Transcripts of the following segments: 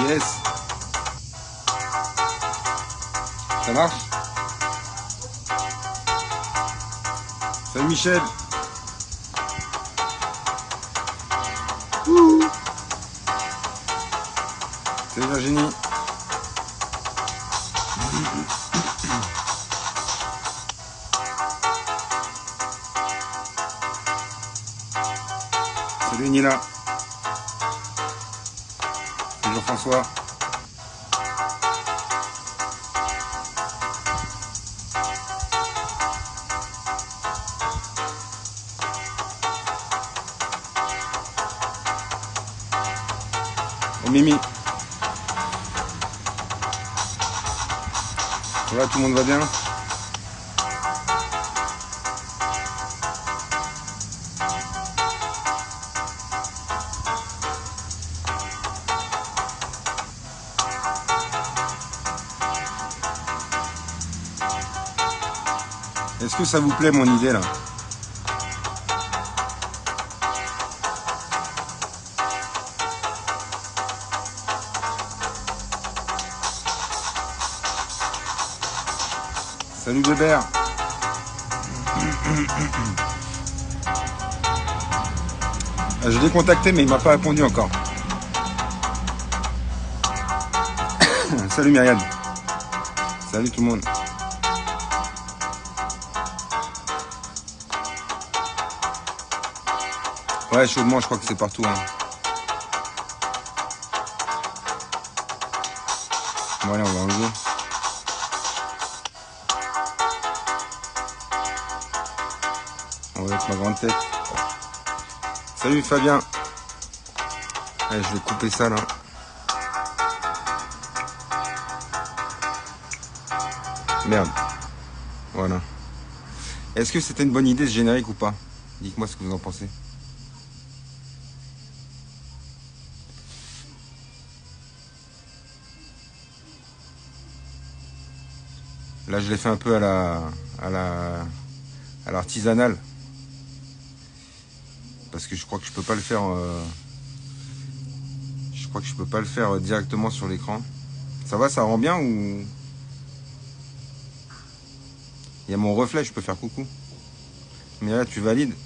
Yes. Ça marche? Salut Michel. Ouh. Salut Virginie. Salut Nila. Bonjour François. Oh Mimi. Voilà, tout le monde va bien? Est-ce que ça vous plaît mon idée là? Salut Bébert. Je l'ai contacté mais il m'a pas répondu encore. Salut Myriam. Salut tout le monde. Ouais, chaudement, je crois que c'est partout. Hein. Bon, allez, on va enlever. On va mettre ma grande tête. Salut Fabien. Allez, je vais couper ça là. Merde. Voilà. Est-ce que c'était une bonne idée ce générique ou pas? Dites-moi ce que vous en pensez. Là, je l'ai fait un peu à l'artisanale. Parce que je crois que je peux pas le faire. Je crois que je peux pas le faire directement sur l'écran. Ça va, ça rend bien ou... Il y a mon reflet, je peux faire coucou. Mais là, tu valides.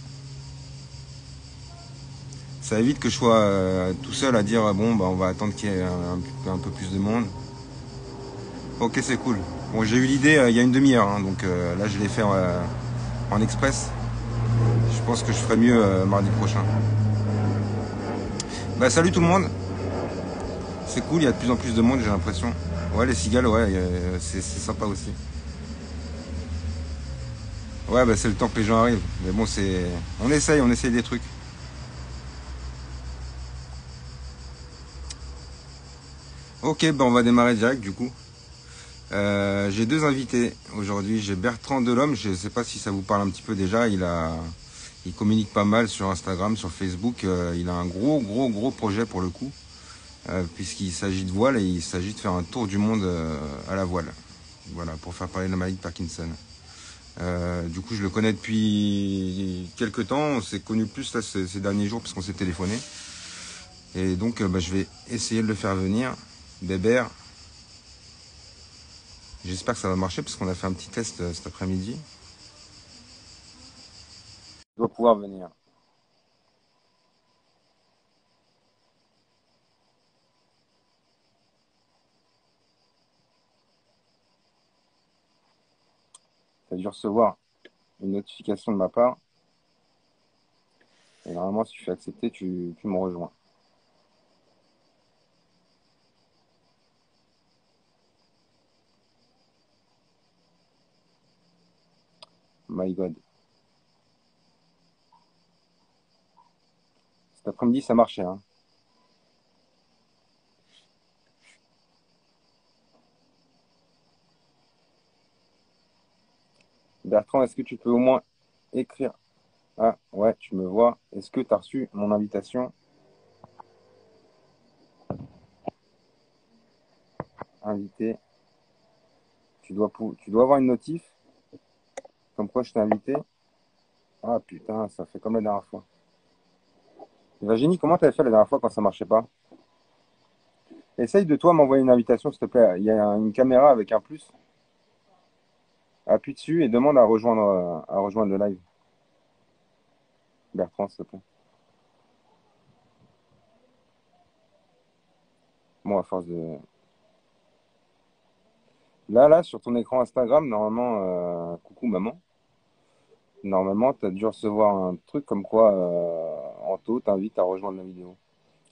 Ça évite que je sois tout seul à dire bon, bah, on va attendre qu'il y ait un peu plus de monde. Ok, c'est cool. Bon, j'ai eu l'idée il y a une demi-heure, hein, donc là, je l'ai fait en express. Je pense que je ferai mieux mardi prochain. Bah, salut tout le monde. C'est cool, il y a de plus en plus de monde, j'ai l'impression. Ouais, les cigales, ouais, c'est sympa aussi. Ouais, bah c'est le temps que les gens arrivent. Mais bon, c'est... On essaye des trucs. Ok, bah on va démarrer direct du coup. J'ai deux invités aujourd'hui. J'ai Bertrand Delhomme, je ne sais pas si ça vous parle un petit peu déjà. Il communique pas mal sur Instagram, sur Facebook. Il a un gros projet pour le coup. Puisqu'il s'agit de voile et il s'agit de faire un tour du monde à la voile. Voilà, pour faire parler de la maladie de Parkinson. Du coup, je le connais depuis quelques temps. On s'est connus plus là, ces derniers jours parce qu'on s'est téléphoné. Et donc, bah, je vais essayer de le faire venir. Bébert. J'espère que ça va marcher parce qu'on a fait un petit test cet après-midi. Il doit pouvoir venir. Tu as dû recevoir une notification de ma part. Et normalement, si tu fais accepter, tu me rejoins. My God. Cet après-midi, ça marchait. Hein. Bertrand, est-ce que tu peux au moins écrire? Ah, ouais, tu me vois. Est-ce que tu as reçu mon invitation? Invité. Tu dois avoir une notif. Comme quoi je t'ai invité. Ah putain, ça fait comme la dernière fois. Virginie, comment t'avais fait la dernière fois quand ça marchait pas? Essaye de toi m'envoyer une invitation, s'il te plaît. Il y a une caméra avec un plus. Appuie dessus et demande à rejoindre le live. Bertrand, s'il te plaît. Bon, à force de. Là, sur ton écran Instagram, normalement, coucou maman. Normalement, tu as dû recevoir un truc comme quoi Anto t'invite à rejoindre la vidéo.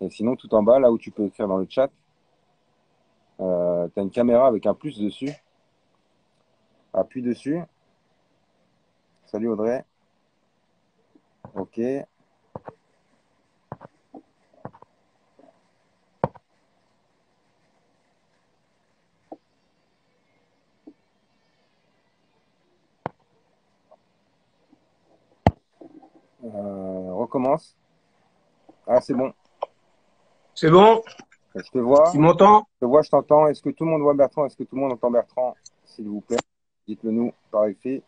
Et sinon, tout en bas, là où tu peux écrire dans le chat, tu as une caméra avec un plus dessus. Appuie dessus. Salut Audrey. Ok. Recommence. Ah, c'est bon. C'est bon? Je te vois. Tu m'entends? Je te vois, je t'entends. Est-ce que tout le monde voit Bertrand? Est-ce que tout le monde entend Bertrand? S'il vous plaît, dites-le nous par écrit.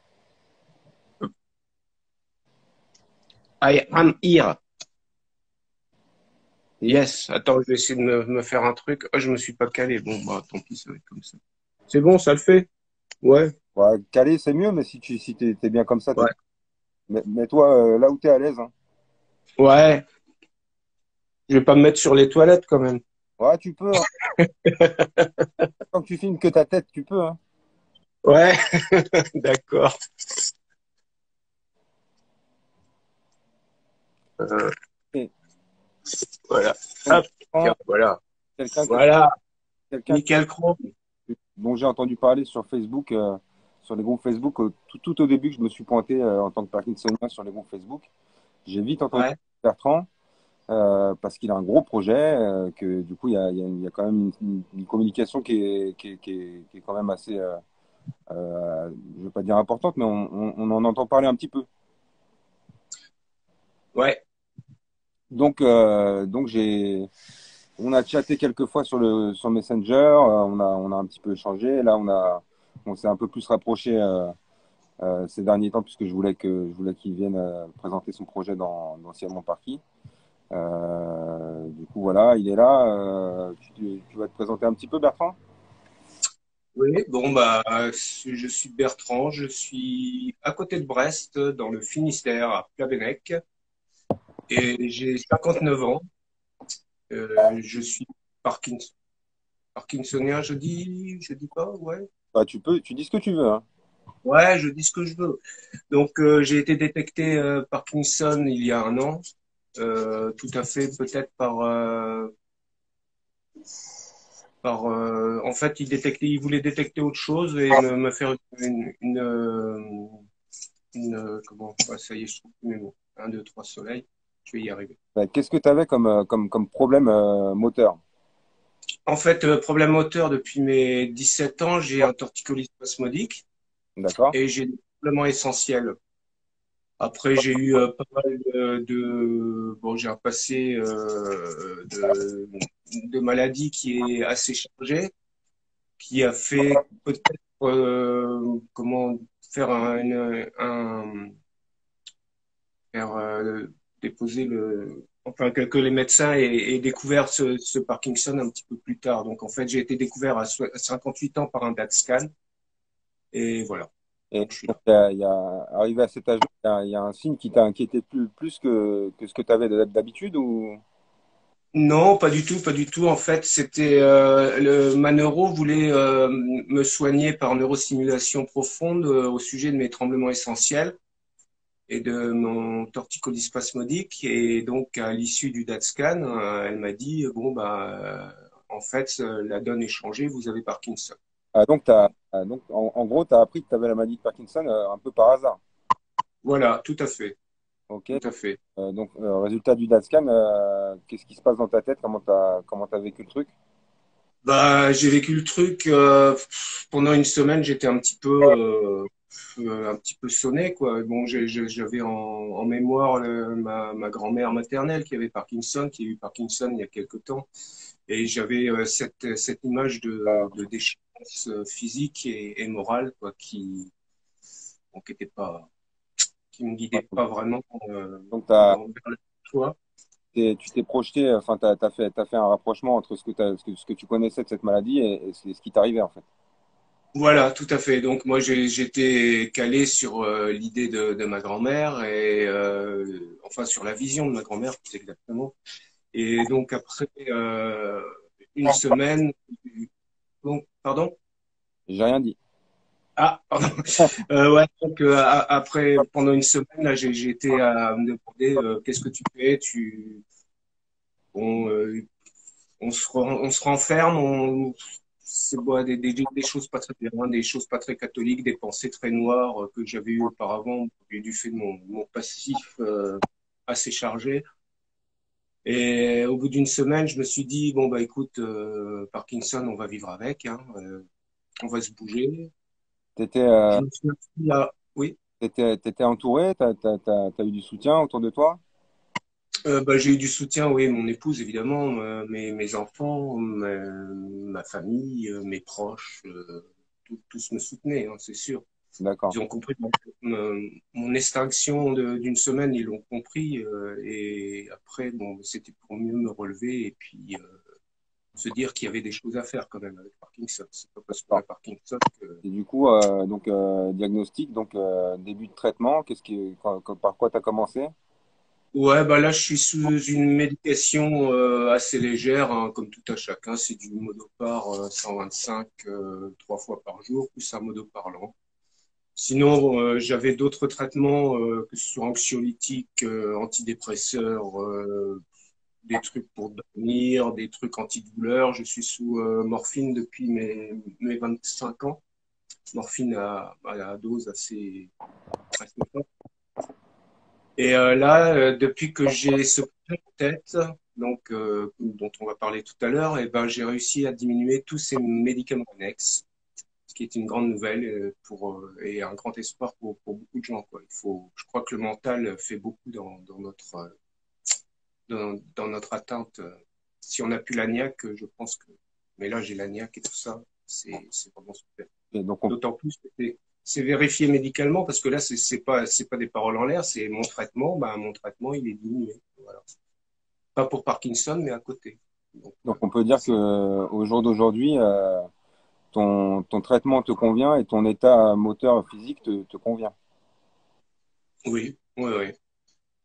I am here. Et Yes. Attends, je vais essayer de me faire un truc. Oh, je me suis pas calé. Bon, bah, tant pis, ça va être comme ça. C'est bon, ça le fait? Ouais. ouais, calé, c'est mieux, mais si t'es bien comme ça, Ouais. mets-toi là où t'es à l'aise. Hein. Ouais. Je vais pas me mettre sur les toilettes quand même. Ouais, tu peux. Hein. Tant que tu filmes que ta tête, tu peux. Hein. Ouais. D'accord. Euh, Et voilà. donc, Hop. Tiens, voilà. quelqu'un que, Voilà. quelqu'un Nickel chrome. dont j'ai entendu parler sur Facebook, sur les groupes Facebook, tout au début que je me suis pointé en tant que Parkinsonien sur les groupes Facebook, j'ai vite entendu Ouais. Bertrand parce qu'il a un gros projet, que du coup il y a quand même une communication qui est quand même assez, je veux pas dire importante, mais on en entend parler un petit peu. Ouais. Donc on a chatté quelques fois sur Messenger, on a un petit peu échangé. Là, on s'est un peu plus rapproché ces derniers temps puisque je voulais qu'il vienne présenter son projet dans Siamont Parky. Du coup, voilà, il est là. Tu vas te présenter un petit peu, Bertrand? Oui. Bon, bah, je suis Bertrand. Je suis à côté de Brest, dans le Finistère, à Plabennec. Et j'ai 59 ans. Je suis Parkinson. Parkinsonien, je dis pas, ouais. Bah, tu dis ce que tu veux, hein. Ouais, je dis ce que je veux. Donc, j'ai été détecté Parkinson il y a un an, tout à fait, peut-être en fait, il voulait détecter autre chose et me faire comment, ouais, ça y est, je trouve plus mes mots. Un, deux, trois soleils, je vais y arriver. Bah, qu'est-ce que tu avais comme problème moteur? En fait, problème moteur depuis mes 17 ans, j'ai un torticolis spasmodique D'accord? et j'ai des compléments essentiels. Après, j'ai eu pas mal bon, j'ai un passé de maladie qui est assez chargé, qui a fait peut-être comment faire faire déposer enfin que les médecins aient découvert ce Parkinson un petit peu plus tard. Donc en fait, j'ai été découvert à 58 ans par un DAT scan et voilà. Et Donc je suis donc, là. arrivé à cet âge-là, il y a un signe qui t'a inquiété plus que ce que tu avais d'habitude ou... Non, pas du tout, pas du tout. En fait, c'était ma neuro voulait me soigner par neurostimulation profonde au sujet de mes tremblements essentiels et de mon torticolis spasmodique. Et donc, à l'issue du DAT scan, elle m'a dit bon bah en fait la donne est changée, vous avez Parkinson. Ah, donc, Bon, en gros, tu as appris que tu avais la maladie de Parkinson un peu par hasard. voilà, tout à fait, Ok. tout à fait. Résultat du DAT-scan, qu'est-ce qui se passe dans ta tête? Comment t'as vécu le truc? Bah, j'ai vécu le truc pendant une semaine. J'étais un petit peu sonné quoi. Bon, j'avais en mémoire ma grand-mère maternelle qui avait Parkinson, qui a eu Parkinson il y a quelque temps, et j'avais cette image de déchéance physique et morale quoi, bon, qui était pas, qui me guidait pas vraiment Donc, t'as, vers le choix. tu t'es projeté, enfin, t'as fait un rapprochement entre ce que tu connaissais de cette maladie et ce qui t'arrivait, en fait. Voilà, tout à fait. Donc moi j'étais calé sur l'idée de ma grand-mère et enfin sur la vision de ma grand-mère plus exactement. Et donc après une semaine, donc pardon. J'ai rien dit. Ah, pardon. Ouais, donc après, pendant une semaine, là, j'ai été à me demander qu'est-ce que tu fais? On, euh, on se renferme, c'est bon, des choses pas très bien, des choses pas très catholiques, des pensées très noires que j'avais eues auparavant du fait de mon passif assez chargé. Et au bout d'une semaine, je me suis dit bon bah écoute, Parkinson, on va vivre avec, hein, on va se bouger. T'étais, euh, Je me suis inscrit là, oui. t'étais entouré, t'as eu du soutien autour de toi? Bah, j'ai eu du soutien, oui, mon épouse évidemment, mes enfants, ma famille, mes proches, tous me soutenaient, hein, c'est sûr. D'accord. Ils ont compris mon extinction d'une semaine, ils l'ont compris, et après, bon, c'était pour mieux me relever et puis se dire qu'il y avait des choses à faire quand même avec Parkinson. C'est pas parce qu'on a D'accord. Parkinson que Et du coup, diagnostic, début de traitement, par quoi t'as commencé? ouais, bah là, je suis sous une médication assez légère, hein, comme tout à chacun. C'est du Modopar 125 trois fois par jour, plus un Modoparlant. Sinon, j'avais d'autres traitements, que ce soit anxiolytiques, antidépresseurs, des trucs pour dormir, des trucs antidouleurs. Je suis sous morphine depuis mes 25 ans. Morphine à la dose assez forte. Et là, depuis que j'ai ce projet en tête, donc dont on va parler tout à l'heure, et ben j'ai réussi à diminuer tous ces médicaments annexes, ce qui est une grande nouvelle et un grand espoir pour beaucoup de gens, quoi. Je crois que le mental fait beaucoup dans notre atteinte. Si on n'a plus l'agnac, je pense que, mais là j'ai l'agnac et tout ça, c'est vraiment super. Et D'autant plus que c'est vérifié médicalement parce que là, c'est pas des paroles en l'air, c'est mon traitement. Ben, mon traitement, il est diminué. Voilà. Pas pour Parkinson, mais à côté. Donc, donc on peut dire que au jour d'aujourd'hui, ton traitement te convient et ton état moteur physique te convient. oui, oui, oui.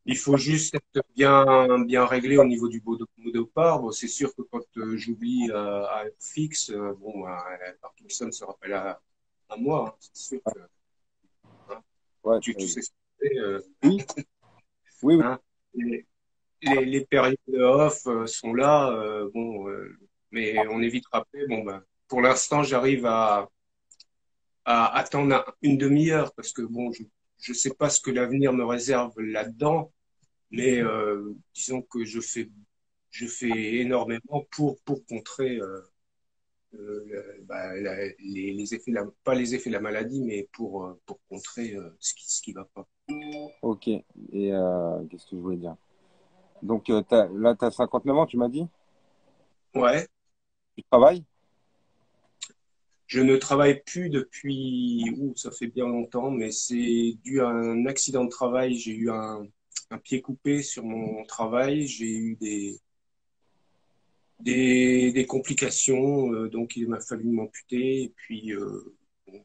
Il faut juste être bien réglé au niveau du Modopar. Bon, c'est sûr que quand j'oublie à être fixe, bon, ben, Parkinson se rappelle à moi, hein. C'est sûr que hein, Ouais, tu sais ce que c'est. oui, oui, oui. Hein. Les périodes off sont là, bon, mais on est vite rappelé. Bon, ben, pour l'instant, j'arrive à attendre une demi-heure parce que bon, je sais pas ce que l'avenir me réserve là-dedans, mais disons que je fais énormément pour contrer les effets, pas les effets de la maladie, mais pour contrer ce qui va pas. Ok. Et qu'est-ce que je voulais dire? Donc là, tu as 59 ans, tu m'as dit? Ouais. Tu travailles? Je ne travaille plus depuis, ça fait bien longtemps, mais c'est dû à un accident de travail. J'ai eu un pied coupé sur mon travail. J'ai eu des complications, donc il m'a fallu m'amputer. Et puis, bon,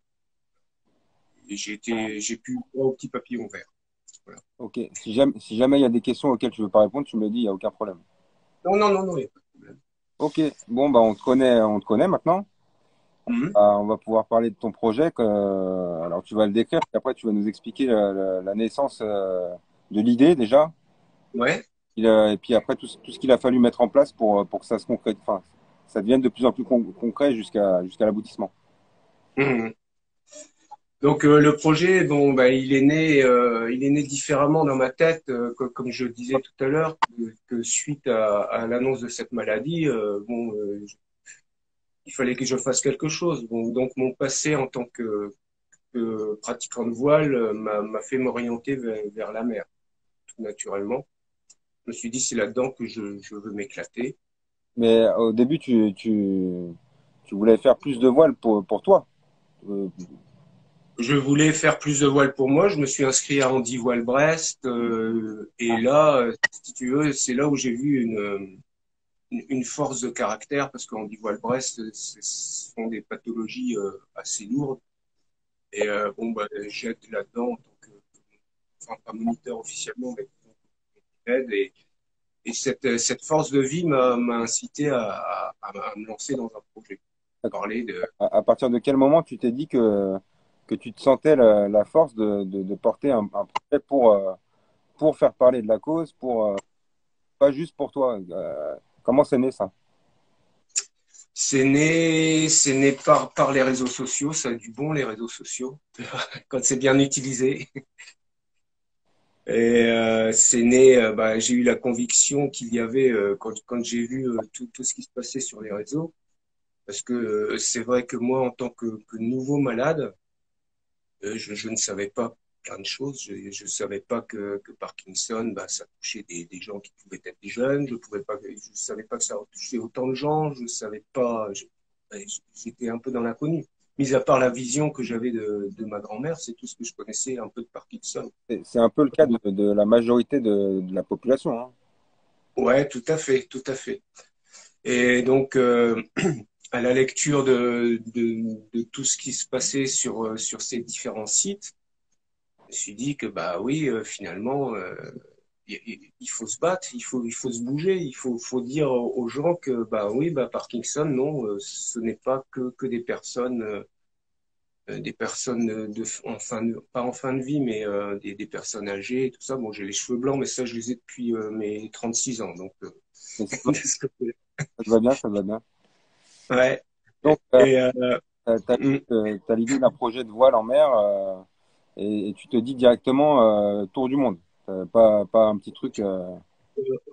j'ai pu droit au petit papillon vert. Voilà. Ok. Si jamais il y a des questions auxquelles tu veux pas répondre, tu me le dis, il n'y a aucun problème. Non, non, non, non, il n'y a pas de problème. Ok. Bon, bah, on te connaît maintenant. Mhm. On va pouvoir parler de ton projet. Alors, tu vas le décrire, puis après, tu vas nous expliquer la naissance de l'idée déjà. Ouais. Et puis après, tout ce qu'il a fallu mettre en place pour que ça se concrète, enfin, ça devienne de plus en plus concret jusqu'à l'aboutissement. Mhm. Donc le projet, bon, bah, il est né différemment dans ma tête, comme je disais tout à l'heure, que suite à l'annonce de cette maladie, bon, il fallait que je fasse quelque chose. Bon, donc mon passé en tant que pratiquant de voile m'a fait m'orienter vers la mer, tout naturellement. Je me suis dit c'est là-dedans que je veux m'éclater. Mais au début, tu voulais faire plus de voiles pour toi. Euh, Je voulais faire plus de voile pour moi. Je me suis inscrit à Handi Voile Brest. Et là, si tu veux, c'est là où j'ai vu une force de caractère parce qu'Handi Voile Brest, ce sont des pathologies assez lourdes. Et bon, bah, j'aide là-dedans en tant que, enfin, pas moniteur officiellement, mais aide. Et cette force de vie m'a incité à me lancer dans un projet. Parler de, À partir de quel moment tu t'es dit que tu te sentais la force de porter un projet pour faire parler de la cause, pas juste pour toi. Comment c'est né ça? c'est né par les réseaux sociaux. Ça a du bon, les réseaux sociaux, quand c'est bien utilisé. Et c'est né, bah, j'ai eu la conviction qu'il y avait, quand j'ai vu tout ce qui se passait sur les réseaux, parce que c'est vrai que moi, en tant que nouveau malade, je ne savais pas plein de choses. Je savais pas que Parkinson, bah, ça touchait des gens qui pouvaient être jeunes. Je savais pas que ça touchait autant de gens. Je savais pas. J'étais un peu dans l'inconnu. Mis à part la vision que j'avais de ma grand-mère, c'est tout ce que je connaissais un peu de Parkinson. C'est un peu le cas de la majorité de la population, hein. Ouais, tout à fait, tout à fait. Et donc, à la lecture de tout ce qui se passait sur ces différents sites, je me suis dit que bah oui, finalement, il faut se battre, il faut se bouger, faut dire aux gens que bah oui, bah Parkinson, non, ce n'est pas que des personnes pas en fin de vie, mais des personnes âgées et tout ça. Bon, j'ai les cheveux blancs, mais ça, je les ai depuis mes 36 ans, donc Mais c'est cool, voilà ce que je peux dire. ça te va bien, ça te va bien. Ouais. Donc, Et mm, t'as l'idée d'un projet de voile en mer et tu te dis directement tour du monde. Pas un petit truc.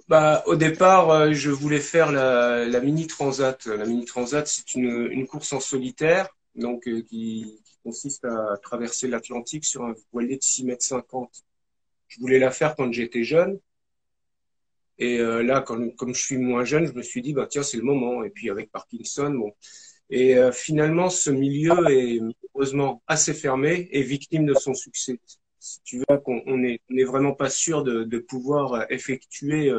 bah, au départ, je voulais faire la mini transat. La mini transat, c'est une course en solitaire, donc qui consiste à traverser l'Atlantique sur un voilier de 6,50 m. Je voulais la faire quand j'étais jeune. Et là, comme je suis moins jeune, je me suis dit, bah, tiens, c'est le moment. Et puis avec Parkinson, bon. Et finalement, ce milieu est heureusement assez fermé et victime de son succès. Si tu veux, on est vraiment pas sûr de pouvoir effectuer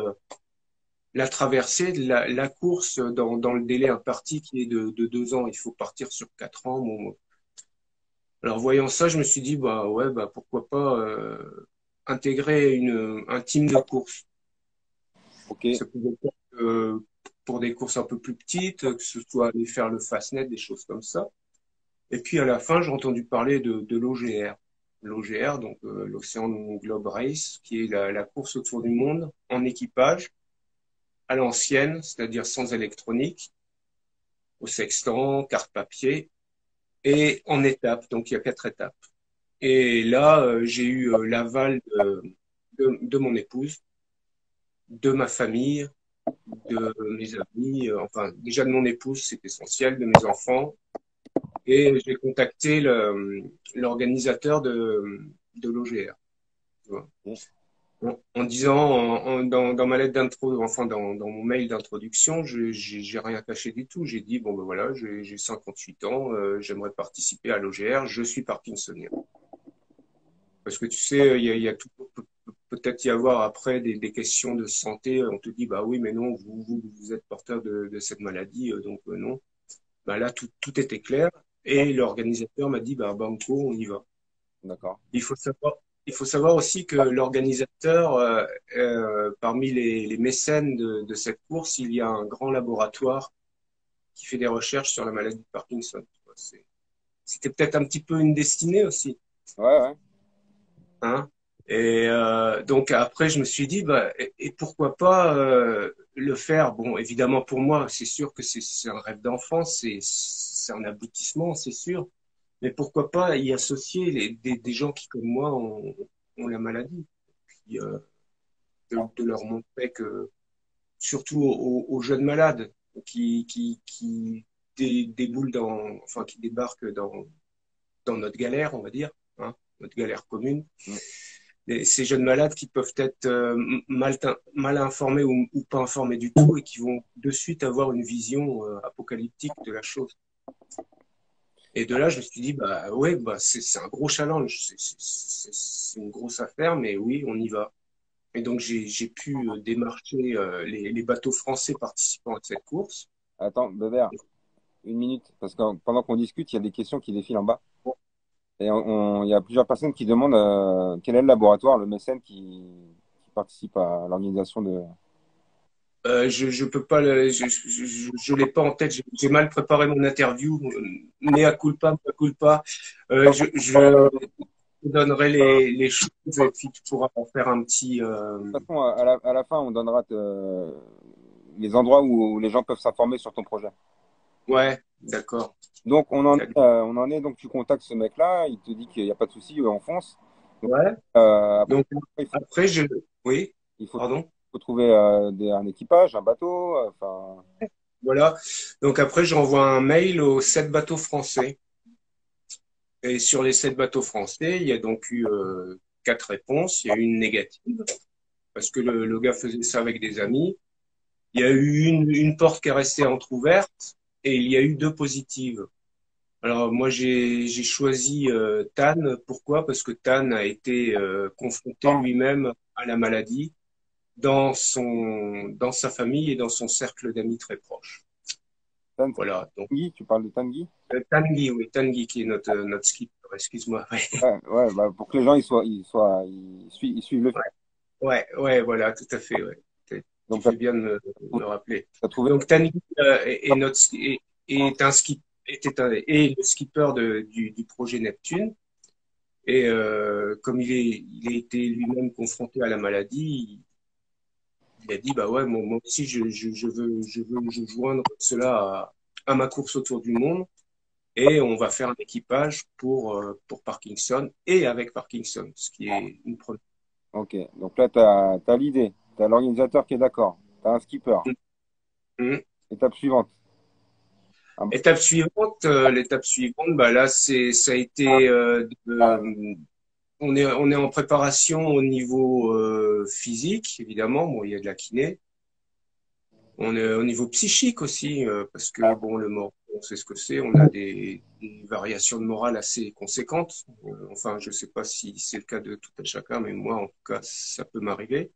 la traversée, la course dans le délai imparti qui est de 2 ans. Il faut partir sur 4 ans. Bon. Alors voyant ça, je me suis dit, bah ouais, bah pourquoi pas intégrer un team de course. Ok. Ça pouvait être pour des courses un peu plus petites, que ce soit aller faire le Fastnet, des choses comme ça. Et puis à la fin, j'ai entendu parler de l'OGR. L'OGR, donc l'Ocean Globe Race, qui est la course autour du monde en équipage, à l'ancienne, c'est-à-dire sans électronique, au sextant, carte papier, et en étapes. Donc il y a 4 étapes. Et là, j'ai eu l'aval de mon épouse, de ma famille, de mes amis, enfin déjà de mon épouse, c'est essentiel, de mes enfants. Et j'ai contacté l'organisateur de l'OGR. Tu vois. En disant, dans ma lettre d'intro, enfin dans mon mail d'introduction, j'ai rien caché du tout. J'ai dit, bon ben voilà, j'ai 58 ans, j'aimerais participer à l'OGR, je suis parkinsonien. Parce que tu sais, il y a tout, peut-être y avoir après des questions de santé. On te dit, bah oui, mais non, vous êtes porteur de cette maladie, donc non. Bah là, tout était clair. Et l'organisateur m'a dit, bah banco, on y va. D'accord. Il faut savoir, il faut savoir aussi que l'organisateur, parmi les mécènes de cette course, il y a un grand laboratoire qui fait des recherches sur la maladie de Parkinson. C'était peut-être un petit peu une destinée aussi, Ouais, ouais. hein. Et donc après, je me suis dit, bah, et pourquoi pas le faire? Bon, évidemment pour moi, c'est sûr que c'est un rêve d'enfant, c'est un aboutissement, c'est sûr. Mais pourquoi pas y associer des gens qui, comme moi, ont la maladie, puis, de leur montrer que, surtout aux jeunes malades qui déboulent enfin, qui débarquent dans notre galère, on va dire, hein, notre galère commune. Mm. Et ces jeunes malades qui peuvent être mal informés ou pas informés du tout et qui vont de suite avoir une vision apocalyptique de la chose. Et de là, je me suis dit, bah ouais, bah c'est un gros challenge, c'est une grosse affaire, mais oui, on y va. Et donc j'ai pu démarcher les bateaux français participant à cette course. Attends, Bébert, une minute, parce que pendant qu'on discute, il y a des questions qui défilent en bas. Et il y a plusieurs personnes qui demandent quel est le laboratoire, le mécène qui participe à l'organisation de. Je peux pas, je l'ai pas en tête. J'ai mal préparé mon interview. Mea culpa, mea culpa. Je te donnerai les choses et puis tu pourras en faire un petit. De toute façon, à la fin, on donnera les endroits où les gens peuvent s'informer sur ton projet. Ouais, d'accord. Donc, on en est, donc tu contactes ce mec-là, il te dit qu'il n'y a pas de souci, on fonce. Donc, Ouais. après, Donc après, oui, il faut, pardon. faut trouver un équipage, un bateau, enfin, Voilà. Donc après, j'envoie un mail aux 7 bateaux français. Et sur les 7 bateaux français, il y a donc eu 4 réponses. Il y a eu une négative parce que le gars faisait ça avec des amis. Il y a eu une porte qui est restée entrouverte et il y a eu 2 positives. Alors moi j'ai choisi Tan. Pourquoi? Parce que Tan a été confronté lui-même à la maladie dans sa famille et dans son cercle d'amis très proche. Voilà. Donc Tanguy, tu parles de Tanguy? Tanguy, oui, Tanguy qui est notre skipper. Excuse-moi. Ouais, Ouais, ouais, bah, pour que les gens ils suivent le fil. ouais, voilà, tout à fait. Ouais. Tu Donc, fais bien de me rappeler. t'as trouvé. Donc Tanguy est un skip, est le skipper du projet Neptune. Et comme il a été lui-même confronté à la maladie, il a dit bah ouais, moi aussi je veux joindre cela à ma course autour du monde et on va faire un équipage pour Parkinson et avec Parkinson, ce qui est une première. Ok, donc là, t'as l'idée, t'as l'organisateur qui est d'accord, t'as un skipper. Mhm. Étape suivante. Un- L'étape suivante, bah là ça a été on est en préparation au niveau physique évidemment. Bon, il y a de la kiné. On est au niveau psychique aussi, parce que bon, le moral, on sait ce que c'est. On a des variations de morale assez conséquentes. Enfin, je sais pas si c'est le cas de tout un chacun, mais moi, en tout cas, ça peut m'arriver.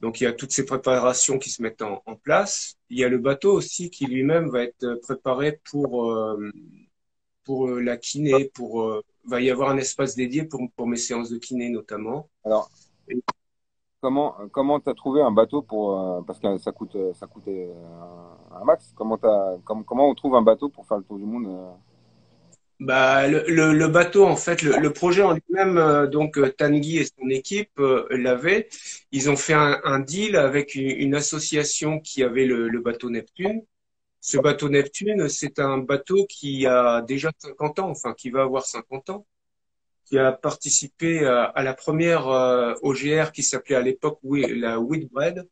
Donc, il y a toutes ces préparations qui se mettent en place. Il y a le bateau aussi qui lui-même va être préparé pour la kiné, va y avoir un espace dédié pour mes séances de kiné notamment. Alors, Et, comment t'as trouvé un bateau parce que ça coûte un max. Comment on trouve un bateau pour faire le tour du monde? Bah, le bateau, en fait, le projet en lui-même, donc Tanguy et son équipe l'avaient. Ils ont fait un deal avec une association qui avait le bateau Neptune. Ce bateau Neptune, c'est un bateau qui a déjà 50 ans, enfin qui va avoir 50 ans, qui a participé à la première OGR qui s'appelait à l'époque la Whitbread.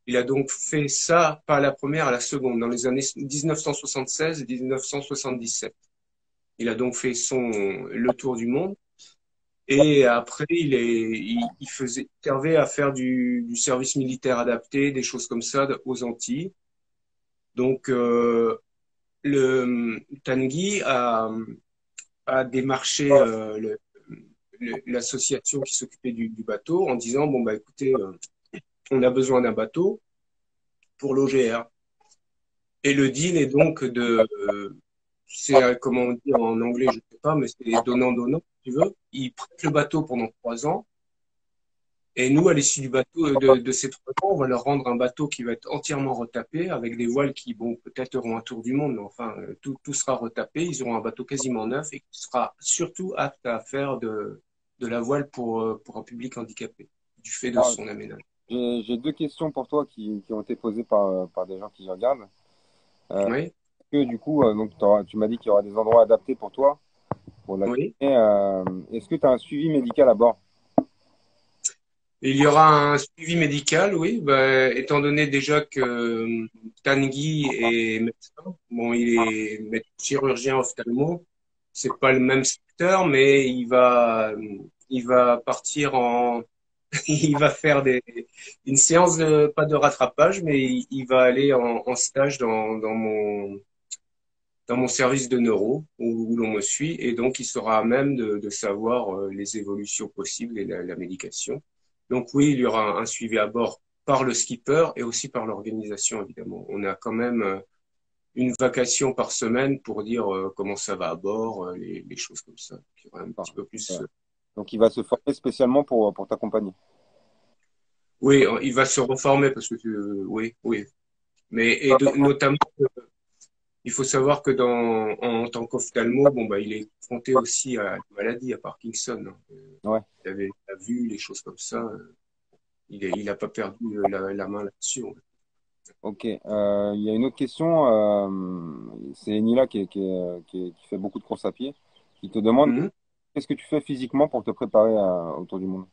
Il a donc fait ça, pas à la première, à la seconde, dans les années 1976 et 1977. Il a donc fait le tour du monde. Et après, il servait à faire du service militaire adapté, des choses comme ça aux Antilles. Donc, le Tanguy a démarché l'association qui s'occupait du bateau en disant, bon, bah, écoutez, on a besoin d'un bateau pour l'OGR. Et le deal est donc c'est comment on dit en anglais, je sais pas, mais c'est donnant-donnant, si tu veux. Ils prêtent le bateau pendant 3 ans. Et nous, à l'issue du bateau, de ces 3 ans, on va leur rendre un bateau qui va être entièrement retapé, avec des voiles qui, bon, peut-être auront un tour du monde, mais enfin, tout sera retapé. Ils auront un bateau quasiment neuf et qui sera surtout apte à faire de la voile pour un public handicapé, du fait de Alors, son aménagement. j'ai deux questions pour toi qui ont été posées par des gens qui regardent. Oui, Que du coup, donc tu m'as dit qu'il y aura des endroits adaptés pour toi, pour la oui. kiné. Est-ce que tu as un suivi médical à bord? Il y aura un suivi médical, oui, bah, étant donné déjà que Tanguy est médecin. Bon, il est chirurgien ophtalmo. C'est pas le même secteur, mais il va partir il va faire une séance pas de rattrapage, mais il va aller en stage dans dans mon service de neuro où l'on me suit et donc il sera à même de savoir les évolutions possibles et la médication. Donc oui, il y aura un suivi à bord par le skipper et aussi par l'organisation évidemment. On a quand même une vacation par semaine pour dire comment ça va à bord, les choses comme ça. Il y aura un petit Enfin, peu plus. voilà. Donc, il va se former spécialement pour t'accompagner. Oui, il va se reformer parce que oui, oui. Mais notamment, il faut savoir que en tant qu'ophtalmo, bon bah il est confronté aussi à la maladie, à Parkinson, hein. Ouais. Il a vu les choses comme ça. Il a pas perdu la main là-dessus. Ok. Il y a une autre question. C'est Nila qui fait beaucoup de courses à pied, qui te demande Mhm. qu'est-ce que tu fais physiquement pour te préparer autour du monde?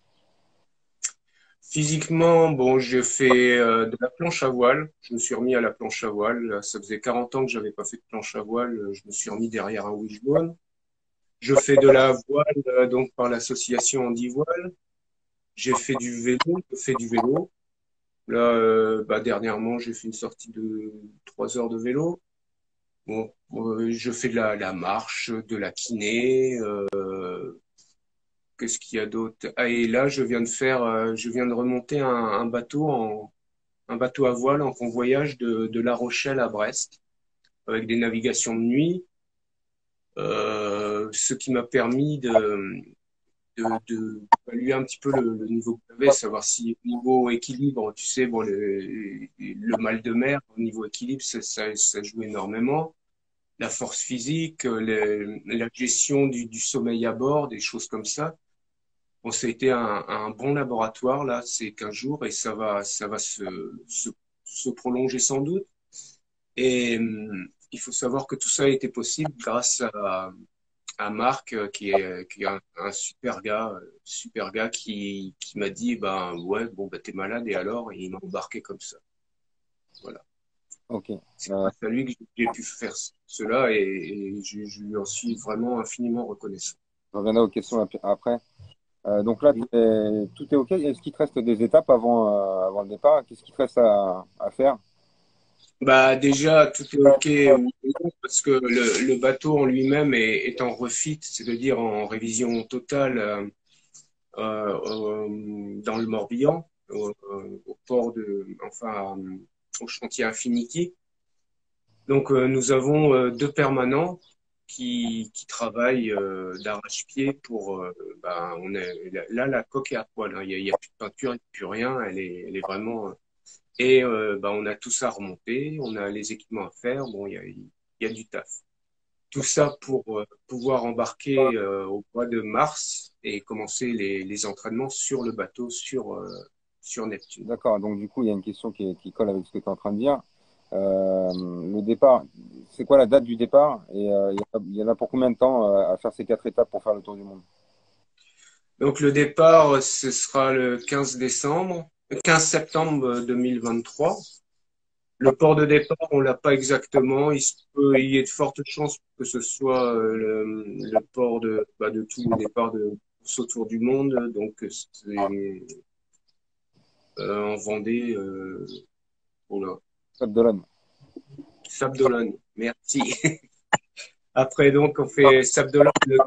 Physiquement, bon, j'ai fait de la planche à voile. Je me suis remis à la planche à voile. Là, ça faisait 40 ans que j'avais pas fait de planche à voile. Je me suis remis derrière un wishbone. Je fais de la voile donc par l'association Andy Voile. J'ai fait du vélo. Je fais du vélo. Là, bah, dernièrement, j'ai fait une sortie de 3 heures de vélo. Bon, je fais de la marche, de la kiné. Qu'est-ce qu'il y a d'autre? Ah, et là, je viens de remonter un bateau à voile en convoyage de La Rochelle à Brest, avec des navigations de nuit, ce qui m'a permis de évaluer un petit peu le niveau que j'avais, savoir si au niveau équilibre, tu sais, bon, le mal de mer, au niveau équilibre, ça joue énormément. La force physique, la gestion du sommeil à bord, des choses comme ça. Bon, ça a été un bon laboratoire, là, ces 15 jours, et ça va se prolonger sans doute. Et il faut savoir que tout ça a été possible grâce à Marc, qui est un super gars qui m'a dit, ben ouais, bon, bah, t'es malade, et alors, et il m'a embarqué comme ça. Voilà. Ok. C'est grâce à lui que j'ai pu faire cela, et je lui en suis vraiment infiniment reconnaissant. Je reviendrai aux questions après. Donc là, tout est ok. Est-ce qu'il te reste des étapes avant le départ? Qu'est-ce qu'il te reste à faire? Bah déjà tout est ok oui, non, parce que le bateau en lui-même est en refit, c'est-à-dire en révision totale dans le Morbihan, au port enfin au chantier Infinity. Donc nous avons deux permanents qui travaillent d'arrache-pied pour bah, là la coque est à poil, hein. Il y a plus de peinture, il n'y a plus rien, elle est vraiment et bah, on a tout ça à remonter, on a les équipements à faire, bon, il y a du taf. Tout ça pour pouvoir embarquer au mois de mars et commencer les entraînements sur le bateau, sur Neptune. D'accord. Donc du coup, il y a une question qui colle avec ce que tu es en train de dire. Le départ, c'est quoi la date du départ? Et il y en a pour combien de temps à faire ces 4 étapes pour faire le tour du monde? Donc le départ, ce sera le 15 septembre 2023. Le port de départ, on l'a pas exactement. Il se peut y ait de fortes chances que ce soit le port de tous les départs de course autour du monde. Donc, c'est en Vendée, oh là, Cap d'Olonne. Sable d'Olonne. Merci. Après, donc, on fait Sable d'Olonne, le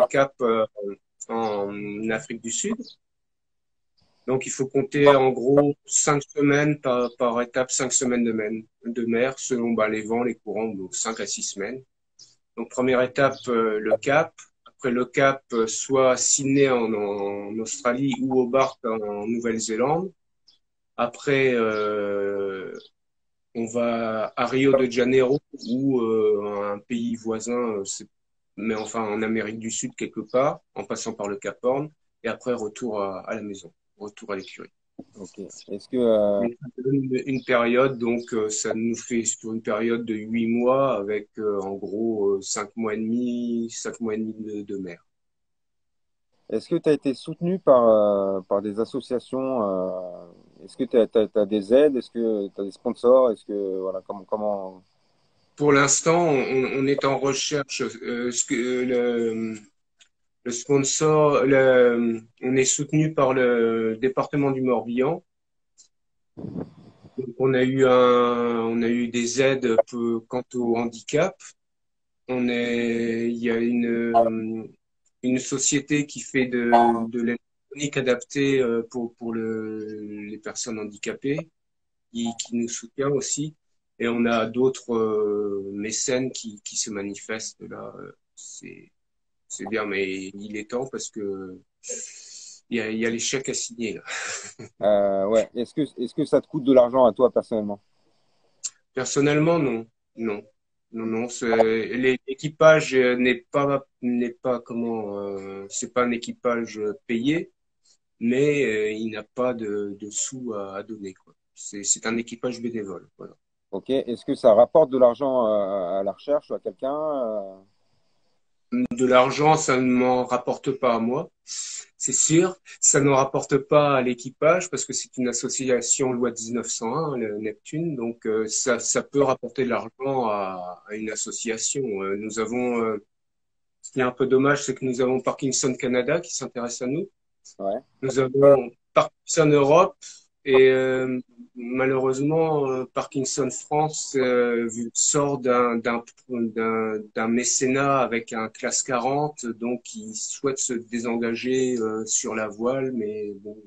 Cap en Afrique du Sud. Donc, il faut compter en gros 5 semaines par étape, 5 semaines de mer selon bah, les vents, les courants, donc 5 à 6 semaines. Donc, première étape, le Cap. Après le Cap, soit à Sydney en Australie ou Hobart en Nouvelle-Zélande. Après, on va à Rio de Janeiro ou un pays voisin, mais enfin en Amérique du Sud quelque part, en passant par le Cap Horn. Et après, retour à la maison, retour à l'écurie. Ok. Est-ce que Mais ça donne une période, donc ça nous fait sur une période de 8 mois avec en gros 5 mois et demi de mer. est-ce que tu as été soutenu par des associations? Est-ce que tu as des aides? Est-ce que tu as des sponsors? Est-ce que voilà comment Pour l'instant, on est en recherche. Le sponsor, on est soutenu par le département du Morbihan. Donc, on a eu des aides quant au handicap. il y a une société qui fait de l'électronique adaptée pour les personnes handicapées, qui nous soutient aussi. Et on a d'autres mécènes qui se manifestent là. C'est bien, mais il est temps parce que il y a les chèques à signer là. Ouais. Est-ce que ça te coûte de l'argent à toi personnellement? Personnellement, non, non, non, non. L'équipage n'est pas comment, c'est pas un équipage payé, mais il n'a pas de sous à donner quoi. C'est un équipage bénévole. Voilà. Ok. Est-ce que ça rapporte de l'argent à la recherche ou à quelqu'un? De l'argent, ça ne m'en rapporte pas à moi, c'est sûr. Ça ne rapporte pas à l'équipage parce que c'est une association loi 1901, le Neptune. Donc ça peut rapporter de l'argent à une association. Ce qui est un peu dommage, c'est que nous avons Parkinson Canada qui s'intéresse à nous. Ouais. Nous avons Parkinson Europe et malheureusement Parkinson France sort d'un mécénat avec un classe 40, donc il souhaite se désengager sur la voile, mais bon,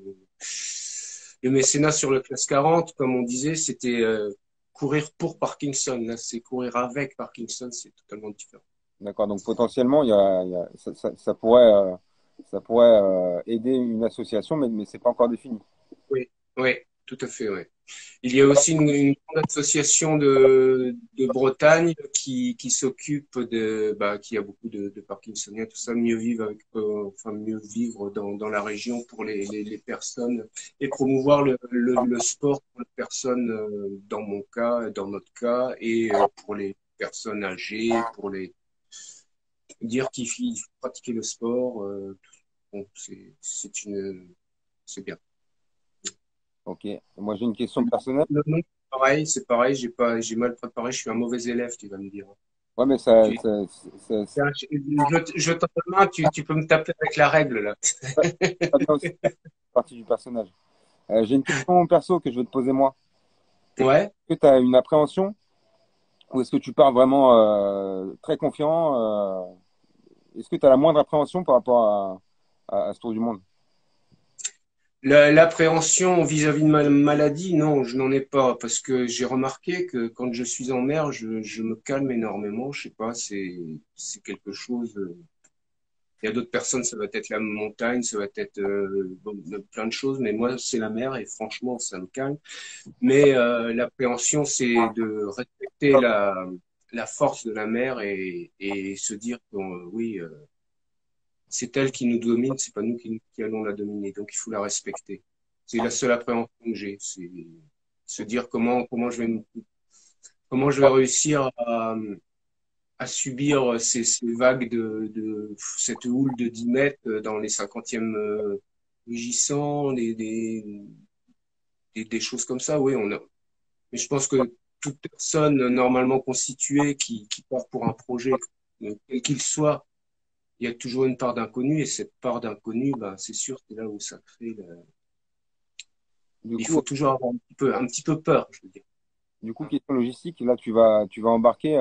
le mécénat sur le classe 40, comme on disait, c'était courir pour Parkinson. Là, c'est courir avec Parkinson, c'est totalement différent. D'accord. Donc potentiellement, ça pourrait aider une association, mais c'est pas encore défini. Oui, oui, tout à fait, oui. Il y a aussi une grande association de Bretagne qui s'occupe qui a beaucoup de Parkinsoniens, tout ça, mieux vivre dans la région pour les personnes et promouvoir le sport pour les personnes, dans mon cas, dans notre cas, et pour les personnes âgées, pour les dire qu'il faut pratiquer le sport, bon, c'est bien. Ok. Moi, j'ai une question personnelle. Non, c'est pareil, j'ai mal préparé, je suis un mauvais élève, tu vas me dire. Ouais, mais Tu- ça Tiens, je tends la main, tu peux me taper avec la règle, là. va bien aussi, ça fait partie du personnage. J'ai une question perso que je vais te poser moi. Ouais. Est-ce que tu as une appréhension ou est-ce que tu pars vraiment très confiant? Est-ce que tu as la moindre appréhension par rapport à ce tour du monde? L'appréhension vis-à-vis de ma maladie, non, je n'en ai pas, parce que j'ai remarqué que quand je suis en mer, je me calme énormément, je sais pas, c'est quelque chose. Il y a d'autres personnes, ça va être la montagne, ça va être bon, plein de choses, mais moi, c'est la mer et franchement, ça me calme. Mais l'appréhension, c'est de respecter la force de la mer et se dire que oui, c'est elle qui nous domine, c'est pas nous qui allons la dominer. Donc il faut la respecter. C'est la seule appréhension que j'ai, c'est se dire comment je vais réussir à subir ces vagues de cette houle de 10 mètres dans les 50e rugissants, des choses comme ça. Oui, mais je pense que toute personne normalement constituée qui part pour un projet, quel qu'il soit, il y a toujours une part d'inconnu et cette part d'inconnu, ben, c'est sûr, c'est là où ça crée. Du Il coup, faut toujours avoir un petit peu peur, je veux dire. question logistique, là, tu vas embarquer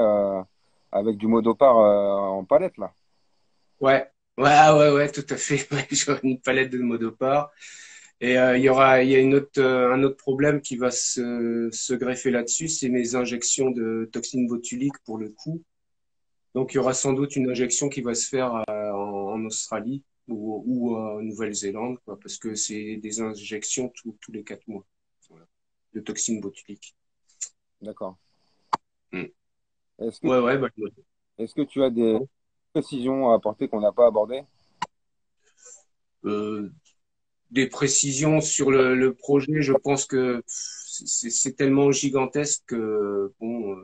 avec du Modopar en palette, là. Ouais, ouais, tout à fait. Ouais, j'aurai une palette de Modopar. Et il y a un autre problème qui va se greffer là-dessus, c'est mes injections de toxines botuliques pour le cou. Donc, il y aura sans doute une injection qui va se faire en Australie ou en Nouvelle-Zélande, quoi, parce que c'est des injections tous les 4 mois, voilà, de toxines botuliques. D'accord. Mm. Est-ce que, Ouais, ouais, bah, est-ce que tu as des précisions à apporter qu'on n'a pas abordées? euh, des précisions sur le projet, je pense que c'est tellement gigantesque que bon,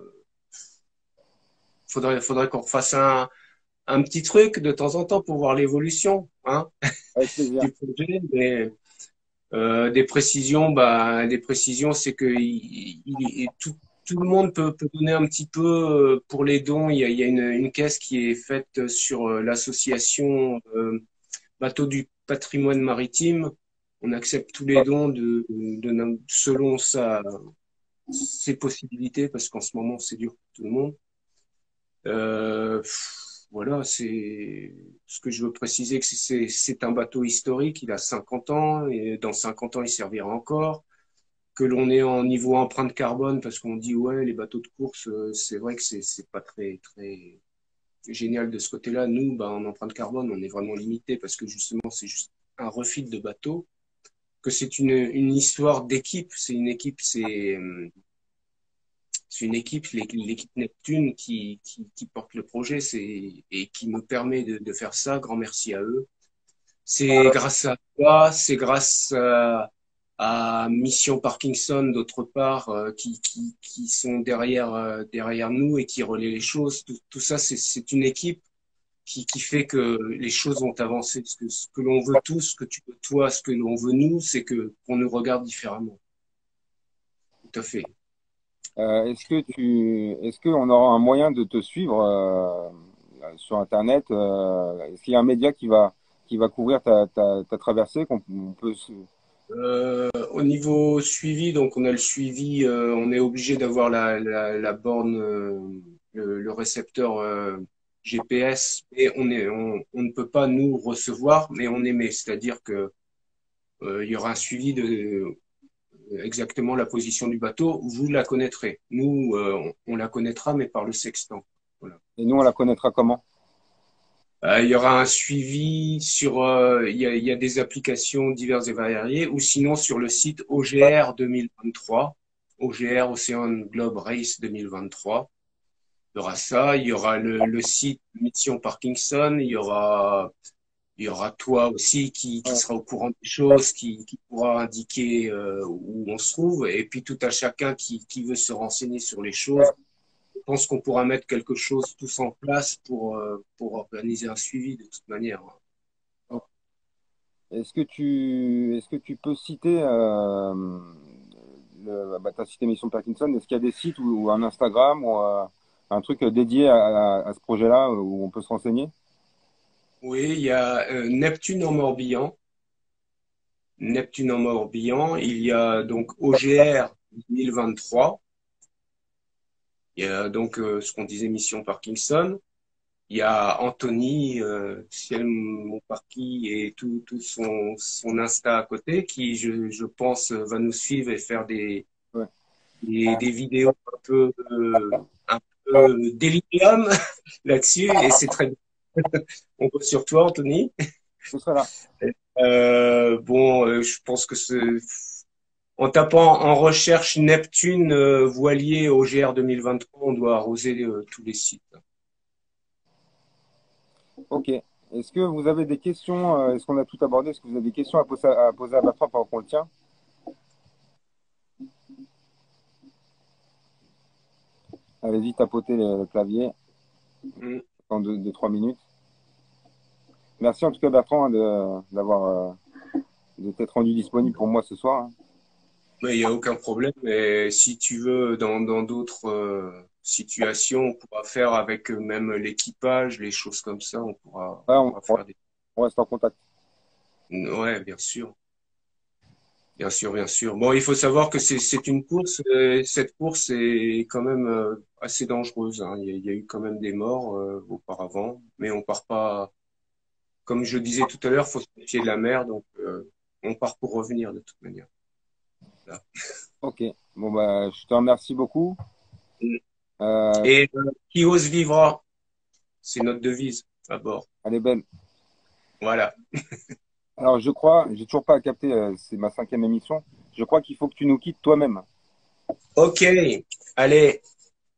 faudrait qu'on fasse un petit truc de temps en temps pour voir l'évolution, hein, Avec plaisir. du projet. Mais des précisions, c'est que tout le monde peut donner un petit peu pour les dons. Il y a une caisse qui est faite sur l'association Bateau du patrimoine maritime. On accepte tous les dons selon ses possibilités, parce qu'en ce moment, c'est dur pour tout le monde. Voilà, c'est ce que je veux préciser, que c'est un bateau historique, il a 50 ans, et dans 50 ans, il servira encore. Que l'on est en niveau empreinte carbone, parce qu'on dit, ouais, les bateaux de course, c'est vrai que c'est pas très génial de ce côté-là. Nous, bah, en empreinte carbone, on est vraiment limité, parce que justement, c'est juste un refit de bateau, que c'est une histoire d'équipe, c'est une équipe, l'équipe Neptune qui porte le projet et qui me permet de faire ça. Grand merci à eux. C'est grâce à toi, c'est grâce à Mission Parkinson d'autre part qui sont derrière nous et qui relaient les choses. Tout ça, c'est une équipe qui fait que les choses vont avancer. Ce que l'on veut tous, ce que tu veux toi, ce que l'on veut nous, c'est que qu'on nous regarde différemment. Tout à fait. Est-ce qu'on aura un moyen de te suivre sur Internet? Est-ce qu'il y a un média qui va couvrir ta traversée on peut Au niveau suivi, donc on a le suivi, on est obligé d'avoir la borne, le récepteur GPS, et on ne peut pas nous recevoir, mais on émet, c'est-à-dire que il y aura un suivi de exactement la position du bateau. Vous la connaîtrez. Nous, on la connaîtra, mais par le sextant. Voilà. et nous on la connaîtra comment? Il y aura un suivi sur, il y a des applications diverses et variées, ou sinon sur le site OGR 2023, OGR Ocean Globe Race 2023. Il y aura ça, il y aura le site Mission Parkinson, il y aura toi aussi qui sera au courant des choses, qui pourra indiquer où on se trouve, et puis tout à chacun qui veut se renseigner sur les choses. Je pense qu'on pourra mettre quelque chose tous en place pour organiser un suivi de toute manière. Est-ce que tu peux citer, tu as cité Mission Parkinson, est-ce qu'il y a des sites ou un Instagram ou un truc dédié à ce projet-là où on peut se renseigner? Oui, il y a Neptune en Morbihan. Neptune en Morbihan. Il y a donc OGR 2023. Il y a donc ce qu'on disait Mission Parkinson. Il y a Anthony, Ciel Montparky et tout son Insta à côté qui, je pense, va nous suivre et faire Ouais. des vidéos un peu délirium là-dessus. Et c'est très bien. On compte sur toi, Anthony. Ce serait là. Bon, je pense que en tapant en recherche Neptune voilier OGR 2023, on doit arroser tous les sites. Ok. Est-ce que vous avez des questions? Est-ce qu'on a tout abordé? Est-ce que vous avez des questions à poser à Bertrand pendant qu'on le tient? Allez-y, tapotez le clavier Mm. en 3 minutes. Merci en tout cas Bertrand de t'être rendu disponible pour moi ce soir, hein. Mais il n'y a aucun problème. Et si tu veux, dans d'autres situations, on pourra faire avec même l'équipage, les choses comme ça. Ouais, On pourra faire des. on reste en contact. Ouais, bien sûr. Bien sûr, bien sûr. Bon, il faut savoir que c'est une course. Cette course est quand même assez dangereuse, hein. Il y a eu quand même des morts auparavant, mais on part pas. Comme je disais tout à l'heure, faut se méfier de la mer, donc on part pour revenir de toute manière. Voilà. Ok. Bon bah je te remercie beaucoup. Euh, Et qui ose vivra, c'est notre devise à bord. Elle est belle. Voilà. Alors je crois, j'ai toujours pas capté, c'est ma 5e émission. Je crois qu'il faut que tu nous quittes toi-même. Ok. Allez.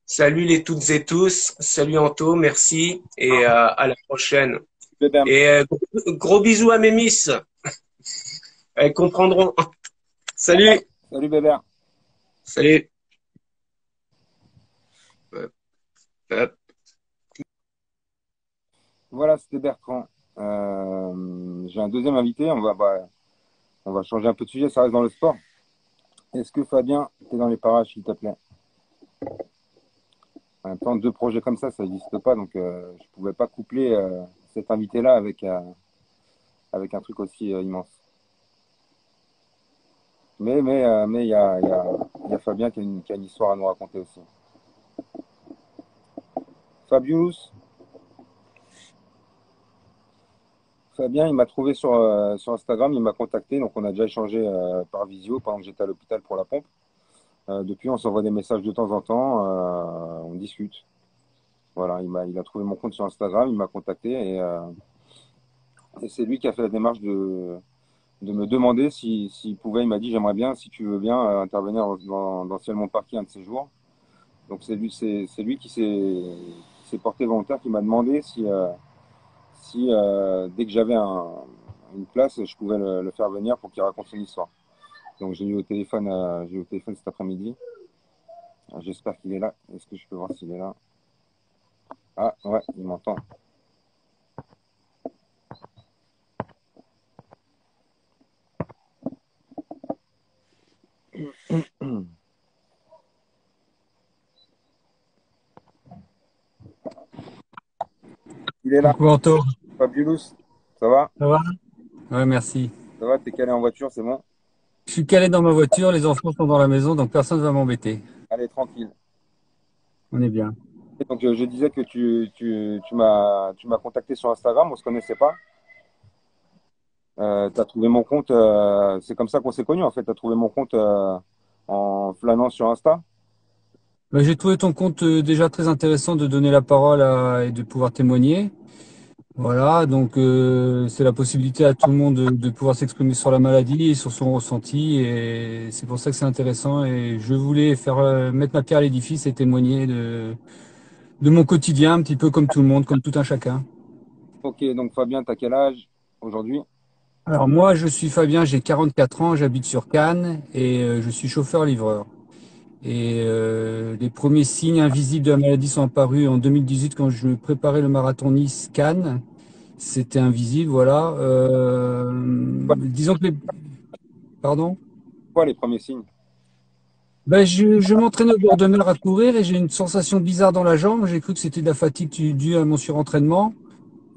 Salut les toutes et tous. Salut Anto, merci et à la prochaine. Bébert. Et gros bisous à mes miss. Elles comprendront. Salut. Salut Bébert. Salut. Euh, euh, Voilà, c'était Bertrand. J'ai un deuxième invité. On va changer un peu de sujet. Ça reste dans le sport. Est-ce que Fabien, t'es dans les parages, s'il te plaît? En même temps, deux projets comme ça n'existe pas. Donc, je pouvais pas coupler cet invité-là avec un truc aussi immense. Mais il y a Fabien qui a une histoire à nous raconter aussi. Fabius, Fabien, il m'a trouvé sur Instagram, il m'a contacté, donc on a déjà échangé par visio pendant que j'étais à l'hôpital pour la pompe. Depuis, on s'envoie des messages de temps en temps, on discute. Voilà, il a trouvé mon compte sur Instagram, il m'a contacté et c'est lui qui a fait la démarche de me demander s'il pouvait. Il m'a dit, j'aimerais bien, si tu veux bien, intervenir dans Ciel Parking un de ces jours. Donc c'est lui qui s'est porté volontaire, qui m'a demandé si dès que j'avais une place, je pouvais le faire venir pour qu'il raconte son histoire. Donc j'ai eu au téléphone cet après-midi. J'espère qu'il est là. Est-ce que je peux voir s'il est là? Ah ouais, il m'entend. Il est là. Coucou Anto, Fabulous, ça va? ça va? Ouais, merci. Ça va, t'es calé en voiture, c'est bon? Je suis calé dans ma voiture, les enfants sont dans la maison, donc personne ne va m'embêter. Allez, tranquille. On est bien. Et donc je disais que tu m'as contacté sur Instagram, on se connaissait pas. Tu as trouvé mon compte, c'est comme ça qu'on s'est connus en fait. Tu as trouvé mon compte en flânant sur Insta. Bah, j'ai trouvé ton compte déjà très intéressant de donner la parole et de pouvoir témoigner. Voilà, donc c'est la possibilité à tout le monde de pouvoir s'exprimer sur la maladie et sur son ressenti, et c'est pour ça que c'est intéressant. Et je voulais faire mettre ma pierre à l'édifice et témoigner de mon quotidien, un petit peu comme tout le monde, comme tout un chacun. Ok, donc Fabien, t'as quel âge aujourd'hui? Alors moi, je suis Fabien, j'ai 44 ans, j'habite sur Cannes et je suis chauffeur-livreur. Et les premiers signes invisibles de la maladie sont apparus en 2018 quand je préparais le marathon Nice-Cannes. C'était invisible, voilà. Quoi, Disons que Pardon? quoi les premiers signes? Ben, je m'entraîne au bord de mer à courir et j'ai une sensation bizarre dans la jambe. J'ai cru que c'était de la fatigue due à mon surentraînement.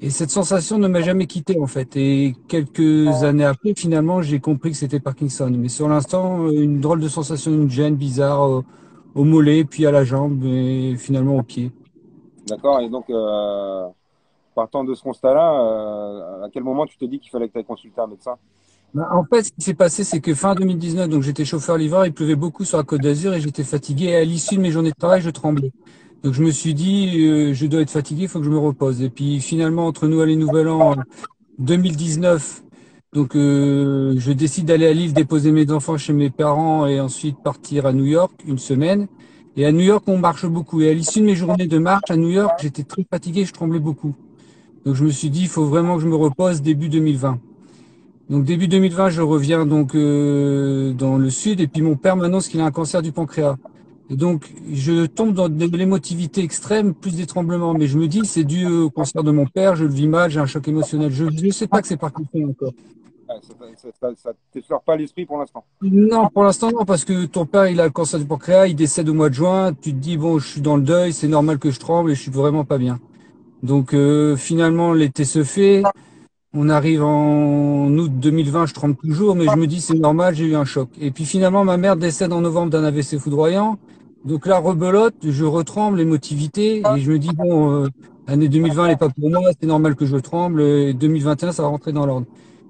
Et cette sensation ne m'a jamais quitté en fait. Et quelques années après, finalement, j'ai compris que c'était Parkinson. Mais sur l'instant, une drôle de sensation, une gêne bizarre au mollet, puis à la jambe, et finalement au pied. D'accord, et donc partant de ce constat-là, à quel moment tu t'es dit qu'il fallait que tu ailles consulter un médecin? Ben, en fait, ce qui s'est passé, c'est que fin 2019, donc j'étais chauffeur-livreur, il pleuvait beaucoup sur la Côte d'Azur et j'étais fatigué. Et à l'issue de mes journées de travail, je tremblais. Donc je me suis dit, je dois être fatigué, il faut que je me repose. Et puis finalement, entre Noël et Nouvel An, 2019, donc je décide d'aller à Lille déposer mes enfants chez mes parents et ensuite partir à New York une semaine. Et à New York, on marche beaucoup. Et à l'issue de mes journées de marche à New York, j'étais très fatigué, je tremblais beaucoup. Donc je me suis dit, il faut vraiment que je me repose début 2020. Donc début 2020, je reviens donc dans le sud et puis mon père m'annonce qu'il a un cancer du pancréas. Et donc je tombe dans de l'émotivité extrême, plus des tremblements. Mais je me dis, c'est dû au cancer de mon père, je le vis mal, j'ai un choc émotionnel. Je ne sais pas que c'est Parkinson encore. Ouais, ça t'effleure pas l'esprit pour l'instant. Non, pour l'instant non, parce que ton père, il a le cancer du pancréas, il décède au mois de juin. Tu te dis, bon, je suis dans le deuil, c'est normal que je tremble et je suis vraiment pas bien. Donc finalement, l'été se fait. On arrive en août 2020, je tremble toujours, mais je me dis c'est normal, j'ai eu un choc. Et puis finalement, ma mère décède en novembre d'un AVC foudroyant. Donc là, rebelote, je retremble, l'émotivité, et je me dis bon, l'année 2020 n'est pas pour moi, c'est normal que je tremble, et 2021, ça va rentrer dans l'ordre.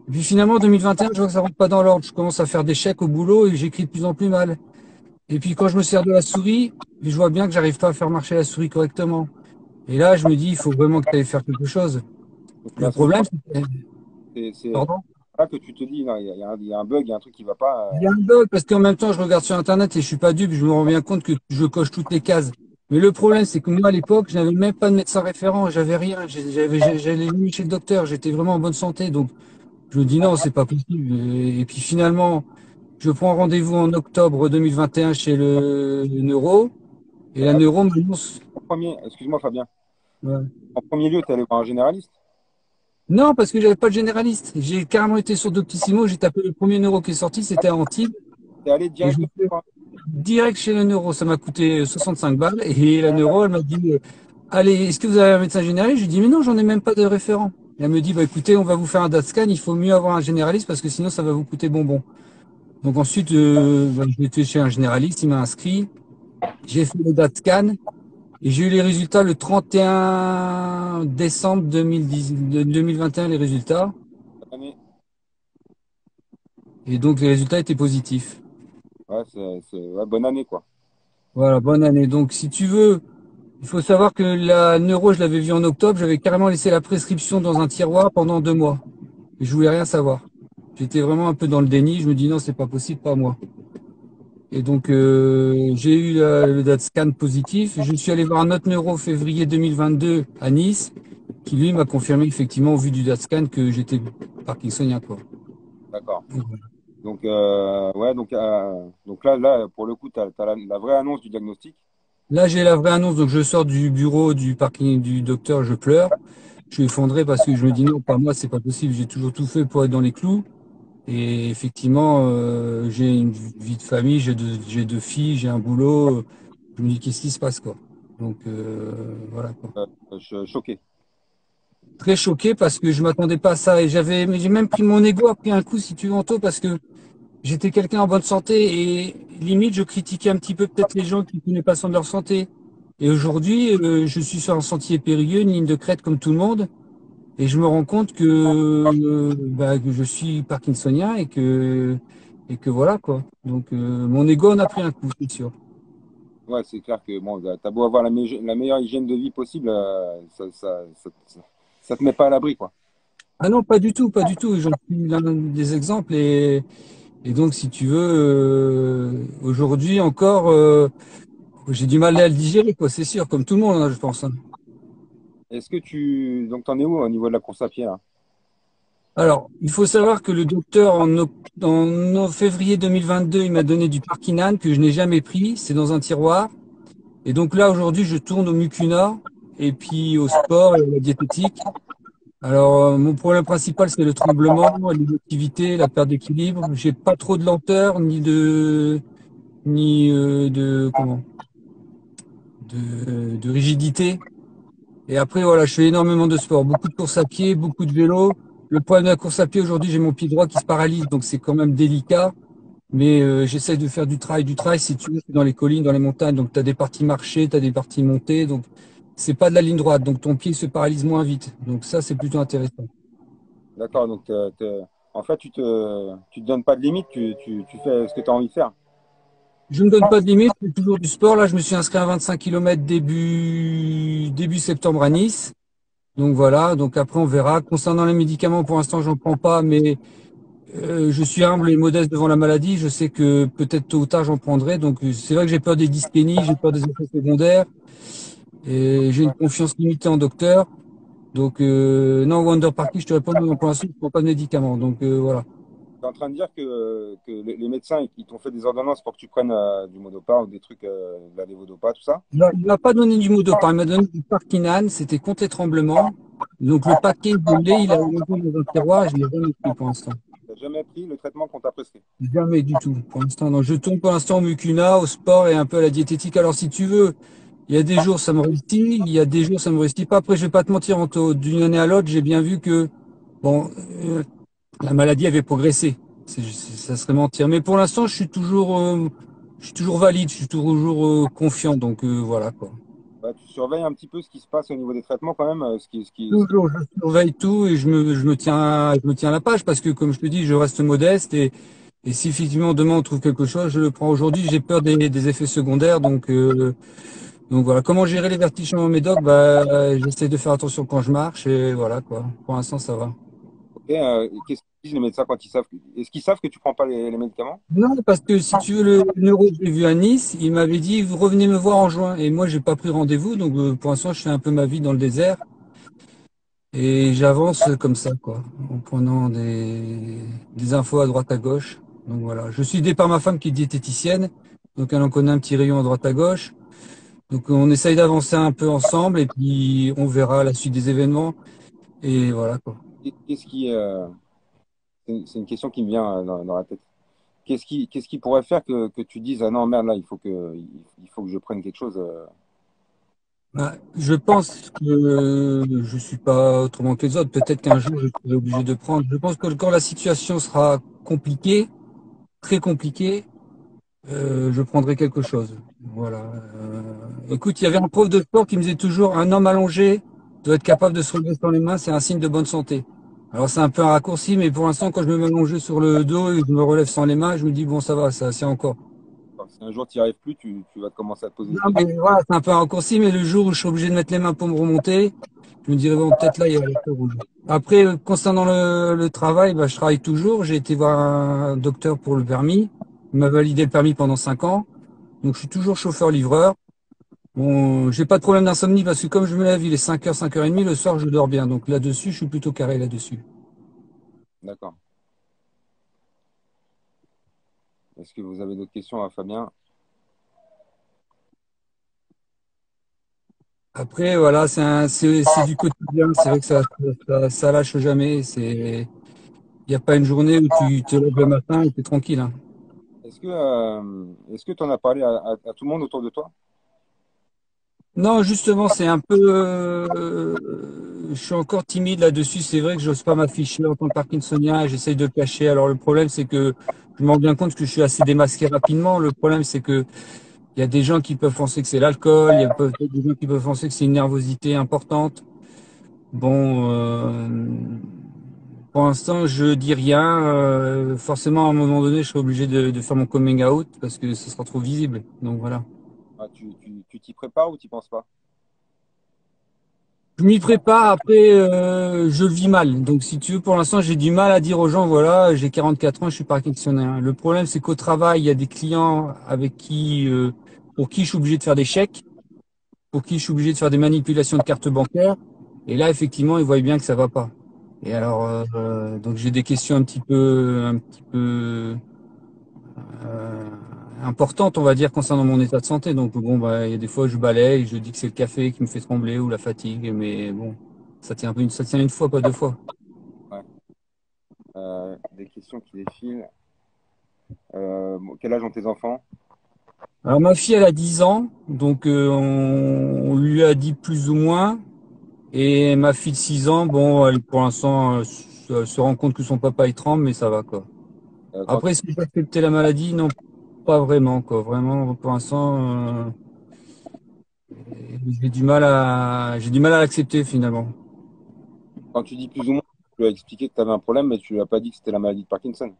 Et puis finalement, 2021, je vois que ça rentre pas dans l'ordre. Je commence à faire des chèques au boulot et j'écris de plus en plus mal. Et puis quand je me sers de la souris, je vois bien que j'arrive pas à faire marcher la souris correctement. Et là, je me dis, il faut vraiment que tu ailles faire quelque chose. Donc, Le à ce moment, problème, c'est pardon? là que tu te dis, non, il y a un bug, il y a un truc qui va pas. Il y a un bug parce qu'en même temps, je regarde sur Internet et je suis pas dupe, je me rends bien compte que je coche toutes les cases. Mais le problème, c'est que moi, à l'époque, je n'avais même pas de médecin référent, j'avais rien, j'allais nuit chez le docteur, j'étais vraiment en bonne santé. Donc, je me dis non, c'est pas possible. Et puis finalement, je prends rendez-vous en octobre 2021 chez le neuro et la neuro m'annonce. Excuse-moi Fabien, Ouais. en premier lieu, tu es allé voir un généraliste? Non, parce que j'avais pas de généraliste. J'ai carrément été sur Doctissimo, j'ai tapé le premier neuro qui est sorti, c'était à Antibes. Tu es allé Et je directement voir direct chez le neuro, ça m'a coûté 65 balles. Et la neuro, elle m'a dit, allez, est-ce que vous avez un médecin généraliste? Je lui ai dit, mais non, j'en ai même pas de référent. Et elle me dit, bah écoutez, on va vous faire un DAT scan, il faut mieux avoir un généraliste parce que sinon ça va vous coûter bonbon. Donc ensuite, bah, j'ai été chez un généraliste, il m'a inscrit, j'ai fait le DAT scan. Et j'ai eu les résultats le 31 décembre 2021, les résultats. Bonne année. Et donc les résultats étaient positifs. Ouais, ouais, bonne année, quoi. Voilà, bonne année. Donc si tu veux, il faut savoir que la neuro, je l'avais vue en octobre, j'avais carrément laissé la prescription dans un tiroir pendant 2 mois. Et je voulais rien savoir. J'étais vraiment un peu dans le déni, je me dis non, c'est pas possible, pas moi. Et donc j'ai eu le DAT scan positif. Je suis allé voir un autre neuro février 2022 à Nice, qui lui m'a confirmé effectivement au vu du DAT scan que j'étais parkinsonien, quoi. D'accord. Donc, ouais, donc là, pour le coup, tu as, la vraie annonce du diagnostic. Là, j'ai la vraie annonce, donc je sors du bureau du parking du docteur, je pleure. Je suis effondré parce que je me dis non, pas moi, c'est pas possible. J'ai toujours tout fait pour être dans les clous. Et effectivement, j'ai une vie de famille, j'ai deux filles, j'ai un boulot. Je me dis qu'est-ce qui se passe, quoi. Donc voilà, quoi. Choqué. Très choqué parce que je m'attendais pas à ça et mais j'ai même pris mon ego a pris un coup si tu veux Anto parce que j'étais quelqu'un en bonne santé et limite je critiquais un petit peu peut-être les gens qui prenaient pas soin de leur santé. Et aujourd'hui, je suis sur un sentier périlleux, une ligne de crête comme tout le monde. Et je me rends compte que je suis parkinsonien et que voilà quoi. Donc mon ego en a pris un coup, c'est sûr. Ouais, c'est clair que bon, t'as beau avoir la meilleure hygiène de vie possible, ça te met pas à l'abri, quoi. Ah non, pas du tout, pas du tout. J'en suis l'un des exemples et donc si tu veux, aujourd'hui encore, j'ai du mal à le digérer quoi, c'est sûr, comme tout le monde, hein, je pense, hein. Donc t'en es où au niveau de la course à pied, là? Alors, il faut savoir que le docteur en février 2022, il m'a donné du Parkinan que je n'ai jamais pris, c'est dans un tiroir. Et donc là, aujourd'hui, je tourne au Mucuna et puis au sport et à la diététique. Alors, mon problème principal, c'est le tremblement, l'émotivité, la perte d'équilibre. J'ai pas trop de lenteur, ni de, comment, de rigidité. Et après, voilà, je fais énormément de sport, beaucoup de course à pied, beaucoup de vélo. Le problème de la course à pied, aujourd'hui, j'ai mon pied droit qui se paralyse, donc c'est quand même délicat. Mais j'essaie de faire du trail, si tu veux, dans les collines, dans les montagnes. Donc, tu as des parties marchées, tu as des parties montées. Donc, c'est pas de la ligne droite. Donc, ton pied se paralyse moins vite. Donc, ça, c'est plutôt intéressant. D'accord, donc en fait, tu te donnes pas de limite, tu fais ce que tu as envie de faire. Je ne me donne pas de limite, c'est toujours du sport. Là, je me suis inscrit à 25 km début septembre à Nice. Donc, voilà. Donc, après, on verra. Concernant les médicaments, pour l'instant, j'en prends pas, mais je suis humble et modeste devant la maladie. Je sais que peut-être tôt ou tard, j'en prendrai. Donc, c'est vrai que j'ai peur des dyspnéies, j'ai peur des effets secondaires. Et j'ai une confiance limitée en docteur. Donc, non, Wonder Party, je te réponds, non, pour l'instant, je ne prends pas de médicaments. Donc, voilà. Tu es en train de dire que les médecins, ils t'ont fait des ordonnances pour que tu prennes du Modopa ou des trucs, de la Levodopa, tout ça. Il ne m'a pas donné du Modopa, il m'a donné du Parkinan, c'était contre les tremblements. Donc, le paquet de lait, il a mis dans un tiroir, je ne l'ai jamais pris pour l'instant. Tu n'as jamais pris le traitement qu'on t'a prescrit. Jamais du tout, pour l'instant. Donc, je tourne pour l'instant au Mucuna, au sport et un peu à la diététique. Alors, si tu veux, il y a des jours, ça me réussit, il y a des jours, ça me réussit pas. Après, je vais pas te mentir, d'une année à l'autre, j'ai bien vu que, bon, la maladie avait progressé. Ça serait mentir. Mais pour l'instant, je suis toujours valide, je suis toujours confiant. Donc voilà quoi. Ouais, tu surveilles un petit peu ce qui se passe au niveau des traitements quand même, Toujours, je surveille tout et je me tiens à la page parce que comme je te dis, je reste modeste et si effectivement demain on trouve quelque chose, je le prends aujourd'hui. J'ai peur des effets secondaires, donc voilà. Comment gérer les vertiges chez mon médoc? Bah, j'essaie de faire attention quand je marche et voilà quoi. Pour l'instant, ça va. Ok, qu'est-ce qu'ils disent les médecins quand ils savent est-ce qu'ils savent que tu prends pas les médicaments? Non, parce que si tu veux, le neuro que j'ai vu à Nice, il m'avait dit, vous revenez me voir en juin. Et moi, j'ai pas pris rendez-vous, donc pour l'instant, je fais un peu ma vie dans le désert. Et j'avance comme ça, quoi, en prenant des infos à droite à gauche. Donc voilà. Je suis aidé par ma femme qui est diététicienne, donc elle en connaît un petit rayon à droite à gauche. Donc on essaye d'avancer un peu ensemble et puis on verra la suite des événements. Et voilà, quoi. Qu'est-ce qui, c'est une question qui me vient dans la tête. Qu'est-ce qui pourrait faire que tu dises, ah non, merde, là, il faut que je prenne quelque chose. Bah, je pense que je suis pas autrement que les autres. Peut-être qu'un jour je serai obligé de prendre. Je pense que quand la situation sera compliquée, très compliquée, je prendrai quelque chose. Voilà. Écoute, il y avait un prof de sport qui me disait toujours un homme allongé doit être capable de se relever sur les mains, c'est un signe de bonne santé. Alors c'est un peu un raccourci, mais pour l'instant, quand je me mets allongé sur le dos et que je me relève sans les mains, je me dis bon, ça va, ça, c'est encore. Enfin, si un jour tu n'y arrives plus, tu vas commencer à te poser des Non, questions. mais voilà, c'est un peu un raccourci, mais le jour où je serai obligé de mettre les mains pour me remonter, je me dirais bon, peut-être là, il y a le feu rouge. Après, concernant le travail, bah, je travaille toujours. J'ai été voir un docteur pour le permis. Il m'a validé le permis pendant 5 ans. Donc, je suis toujours chauffeur-livreur. Bon, j'ai pas de problème d'insomnie parce que comme je me lève, il est 5h, 5h30, le soir, je dors bien. Donc là-dessus, je suis plutôt carré là-dessus. D'accord. Est-ce que vous avez d'autres questions à Fabien? Après, voilà, c'est du quotidien. C'est vrai que ça lâche jamais. Il n'y a pas une journée où tu te lèves le matin et tu es tranquille, hein. Est-ce que tu en as parlé à tout le monde autour de toi? Non, justement, c'est un peu, je suis encore timide là-dessus. C'est vrai que j'ose pas m'afficher en tant que parkinsonien et j'essaye de le cacher. Alors le problème, c'est que je me rends bien compte que je suis assez démasqué rapidement. Le problème, c'est que il y a des gens qui peuvent penser que c'est l'alcool, il y a peut-être des gens qui peuvent penser que c'est une nervosité importante. Bon, pour l'instant, je dis rien. Forcément, à un moment donné, je serai obligé de faire mon coming out parce que ce sera trop visible. Donc voilà. Ah, tu t'y prépares ou tu penses pas? Je m'y prépare, après, je le vis mal. Donc, si tu veux, pour l'instant, j'ai du mal à dire aux gens, voilà, j'ai 44 ans, je suis parkinsonien. Le problème, c'est qu'au travail, il y a des clients pour qui je suis obligé de faire des chèques, pour qui je suis obligé de faire des manipulations de cartes bancaires. Et là, effectivement, ils voient bien que ça va pas. Et alors, donc j'ai des questions un petit peu euh, importantes, on va dire, concernant mon état de santé. Donc bon, bah, il y a des fois, je balaye, je dis que c'est le café qui me fait trembler ou la fatigue, mais bon, ça tient une fois, pas deux fois. Ouais. Des questions qui défilent. Bon, quel âge ont tes enfants? Alors ma fille, elle a 10 ans, donc on lui a dit plus ou moins. Et ma fille de 6 ans, bon, elle, pour l'instant, se rend compte que son papa il tremble, mais ça va quoi. Quand Après, est-ce que j'ai accepté la maladie? Non, pas vraiment quoi. Vraiment, pour l'instant, j'ai du mal à l'accepter finalement. Quand tu dis plus ou moins, tu as expliqué que tu avais un problème, mais tu lui as pas dit que c'était la maladie de Parkinson.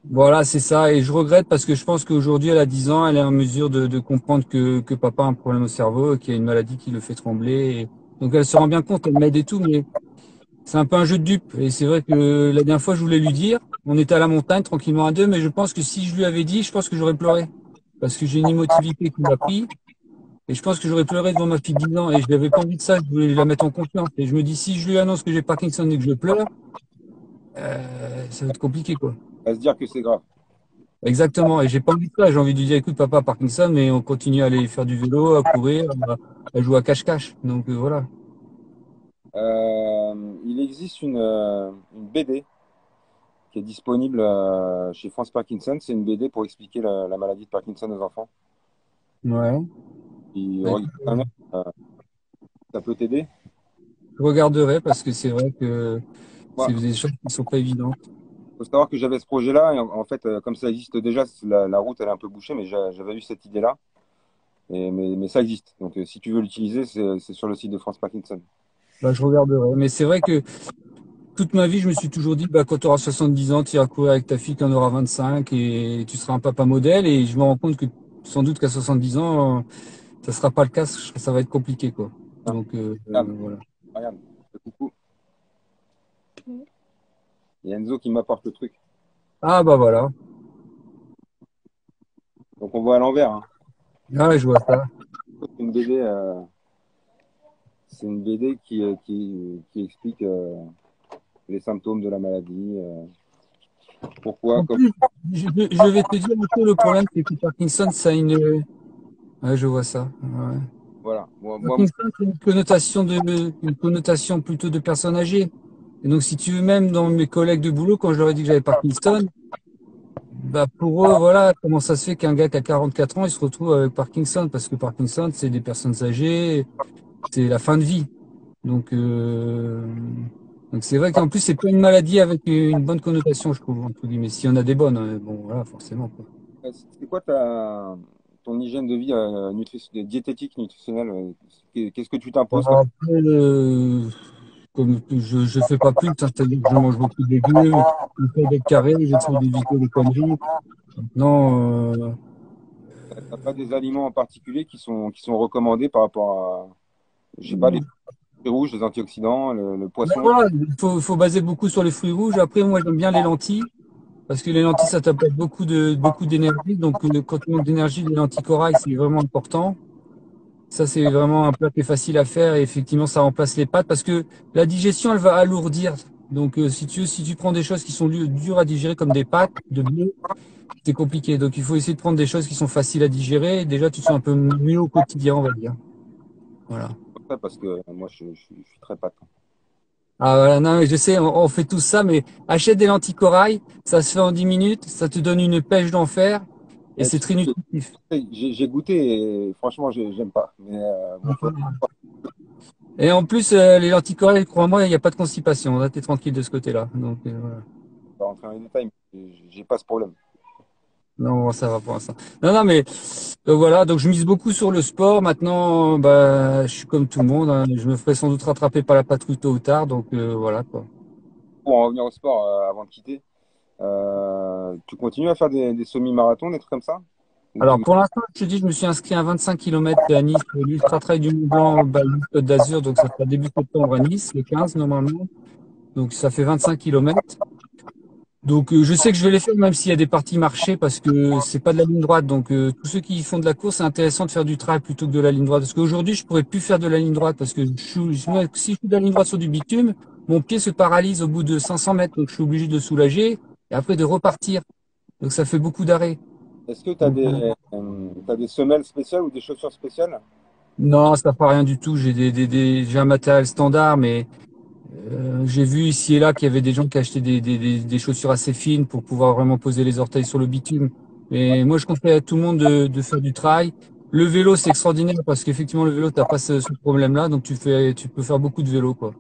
Voilà, c'est ça. Et je regrette parce que je pense qu'aujourd'hui, elle a 10 ans, elle est en mesure de comprendre que papa a un problème au cerveau, qu'il y a une maladie qui le fait trembler. Donc elle se rend bien compte, elle m'aide et tout, mais c'est un peu un jeu de dupes. Et c'est vrai que la dernière fois, je voulais lui dire, on était à la montagne tranquillement à deux, mais je pense que si je lui avais dit, je pense que j'aurais pleuré. Parce que j'ai une émotivité qui m'a pris. Et je pense que j'aurais pleuré devant ma fille de 10 ans. Et je n'avais pas envie de ça, je voulais la mettre en confiance. Et je me dis, si je lui annonce que j'ai Parkinson et que je pleure, ça va être compliqué, quoi. À se dire que c'est grave. Exactement. Et j'ai pas envie de ça. J'ai envie de lui dire, écoute, papa, Parkinson, mais on continue à aller faire du vélo, à courir, à jouer à cache-cache. Donc voilà. Il existe une BD qui est disponible chez France Parkinson. C'est une BD pour expliquer la maladie de Parkinson aux enfants. Ouais. Et Bah, regarde écoute, un œil, ça peut t'aider. je regarderai parce que c'est vrai que c'est Moi, des choses qui sont pas évidentes. faut savoir que j'avais ce projet-là. Et en fait, comme ça existe déjà, la route elle est un peu bouchée, mais j'avais eu cette idée-là. Mais ça existe. Donc, si tu veux l'utiliser, c'est sur le site de France Parkinson. Bah, je regarderai. Mais c'est vrai que toute ma vie, je me suis toujours dit, bah, quand tu auras 70 ans, tu iras courir avec ta fille quand on aura 25 et tu seras un papa modèle. Et je me rends compte que sans doute qu'à 70 ans, ça sera pas le cas, ça va être compliqué, quoi. Ah, Donc, regarde, voilà. regarde. Coucou. Il y a Enzo qui m'apporte le truc. Ah, bah voilà. Donc, on voit à l'envers, hein. Ah, ouais, je vois ça. C'est une BD, c'est une BD qui explique les symptômes de la maladie. Pourquoi, En comme, plus, je vais te dire un peu le problème, c'est que Parkinson, ça a une. Ouais, je vois ça. Ouais. voilà. Moi, Parkinson, c'est une connotation plutôt de personne âgée. Et donc, si tu veux, même dans mes collègues de boulot, quand je leur ai dit que j'avais Parkinson, bah pour eux, voilà, comment ça se fait qu'un gars qui a 44 ans, il se retrouve avec Parkinson? Parce que Parkinson, c'est des personnes âgées, c'est la fin de vie. Donc, donc c'est vrai qu'en plus, c'est pas une maladie avec une bonne connotation, je trouve, entre guillemets. S'il y en a des bonnes, bon, voilà, forcément, quoi. C'est quoi ton hygiène de vie diététique, nutritionnelle? Qu'est-ce que tu t'imposes comme... Alors après, comme je fais pas plus, hein, c'est-à-dire que je mange beaucoup de légumes, j'essaie d'être carré, j'essaie d'éviter les conneries. Non, T'as pas des aliments en particulier qui sont recommandés par rapport à, je sais pas, les fruits rouges, les antioxydants, le ben poisson? voilà, il faut baser beaucoup sur les fruits rouges. Après, moi, j'aime bien les lentilles, parce que les lentilles, ça t'apporte beaucoup d'énergie. Donc, quand tu manques d'énergie, les lentilles corail, c'est vraiment important. Ça, c'est vraiment un plat qui est facile à faire et effectivement, ça remplace les pâtes parce que la digestion, elle va alourdir. Donc, si tu prends des choses qui sont dures à digérer comme des pâtes de blé, c'est compliqué. Donc, il faut essayer de prendre des choses qui sont faciles à digérer. Et déjà, tu te sens un peu mieux au quotidien, on va dire. Voilà. Ça, parce que moi, je suis très pâte. Ah, voilà, non, mais je sais, on fait tout ça, mais achète des lentilles corail, ça se fait en 10 minutes, ça te donne une pêche d'enfer et Et c'est très nutritif. j'ai goûté et franchement, j'aime pas. Mais bon, Et en plus, les lentilles corail, crois-moi, il n'y a pas de constipation. Là, t'es tranquille de ce côté-là. Donc, voilà. pas rentrer dans les détails, mais j'ai pas ce problème. Non, ça va pour l'instant. Non, non, mais voilà, donc je mise beaucoup sur le sport. Maintenant, bah, je suis comme tout le monde, hein. Je me ferai sans doute rattraper par la patrouille tôt ou tard. Donc voilà quoi. Pour en revenir au sport, avant de quitter, tu continues à faire des semi-marathons, des trucs comme ça? Ou Alors pour l'instant, je te dis, je me suis inscrit à 25 km à Nice, l'Ultra Trail du Mont Blanc, bah, Côte d'Azur. Donc ça sera début septembre à Nice, le 15 normalement. Donc ça fait 25 km. Donc je sais que je vais les faire même s'il y a des parties marchées parce que c'est pas de la ligne droite. Donc tous ceux qui font de la course, c'est intéressant de faire du trail plutôt que de la ligne droite. Parce qu'aujourd'hui, je pourrais plus faire de la ligne droite parce que si je fais de la ligne droite sur du bitume, mon pied se paralyse au bout de 500 mètres. Donc je suis obligé de le soulager et après de repartir. Donc ça fait beaucoup d'arrêts. est-ce que tu as Donc, t'as des semelles spéciales ou des chaussures spéciales? non, ça fait rien du tout. J'ai un matériel standard, mais j'ai vu ici et là qu'il y avait des gens qui achetaient des chaussures assez fines pour pouvoir vraiment poser les orteils sur le bitume. Mais moi, je conseille à tout le monde de faire du trail. Le vélo, c'est extraordinaire parce qu'effectivement, le vélo, t'as pas ce problème-là, donc tu peux faire beaucoup de vélo, quoi.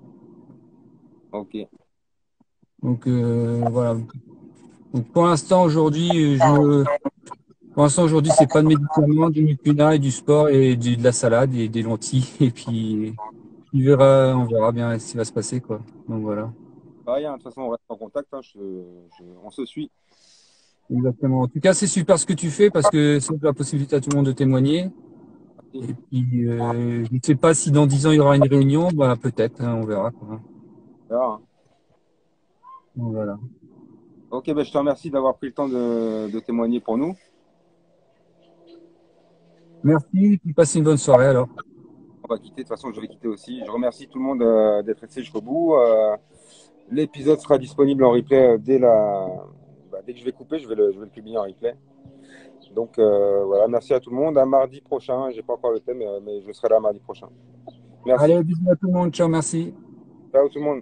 Ok. Donc voilà. Donc pour l'instant aujourd'hui, c'est pas de médicaments, du mucuna et du sport et de la salade et des lentilles et puis on verra bien ce qui va se passer, quoi. Donc voilà. Bah, rien, de toute façon, on reste en contact, hein, on se suit. Exactement. En tout cas, c'est super ce que tu fais parce que ça donne la possibilité à tout le monde de témoigner. Et puis, je ne sais pas si dans 10 ans il y aura une réunion, bah peut-être, hein, on verra, quoi. Alors, Donc, voilà. ok, ben, je te remercie d'avoir pris le temps de témoigner pour nous. Merci, puis passez une bonne soirée alors. On va quitter, de toute façon, je vais quitter aussi. Je remercie tout le monde d'être resté jusqu'au bout. L'épisode sera disponible en replay dès que je vais couper, je vais le publier en replay. Donc voilà, merci à tout le monde. À mardi prochain. J'ai pas encore le thème, mais je serai là mardi prochain. Merci. Allez, bisous à tout le monde, ciao, merci. Ciao tout le monde.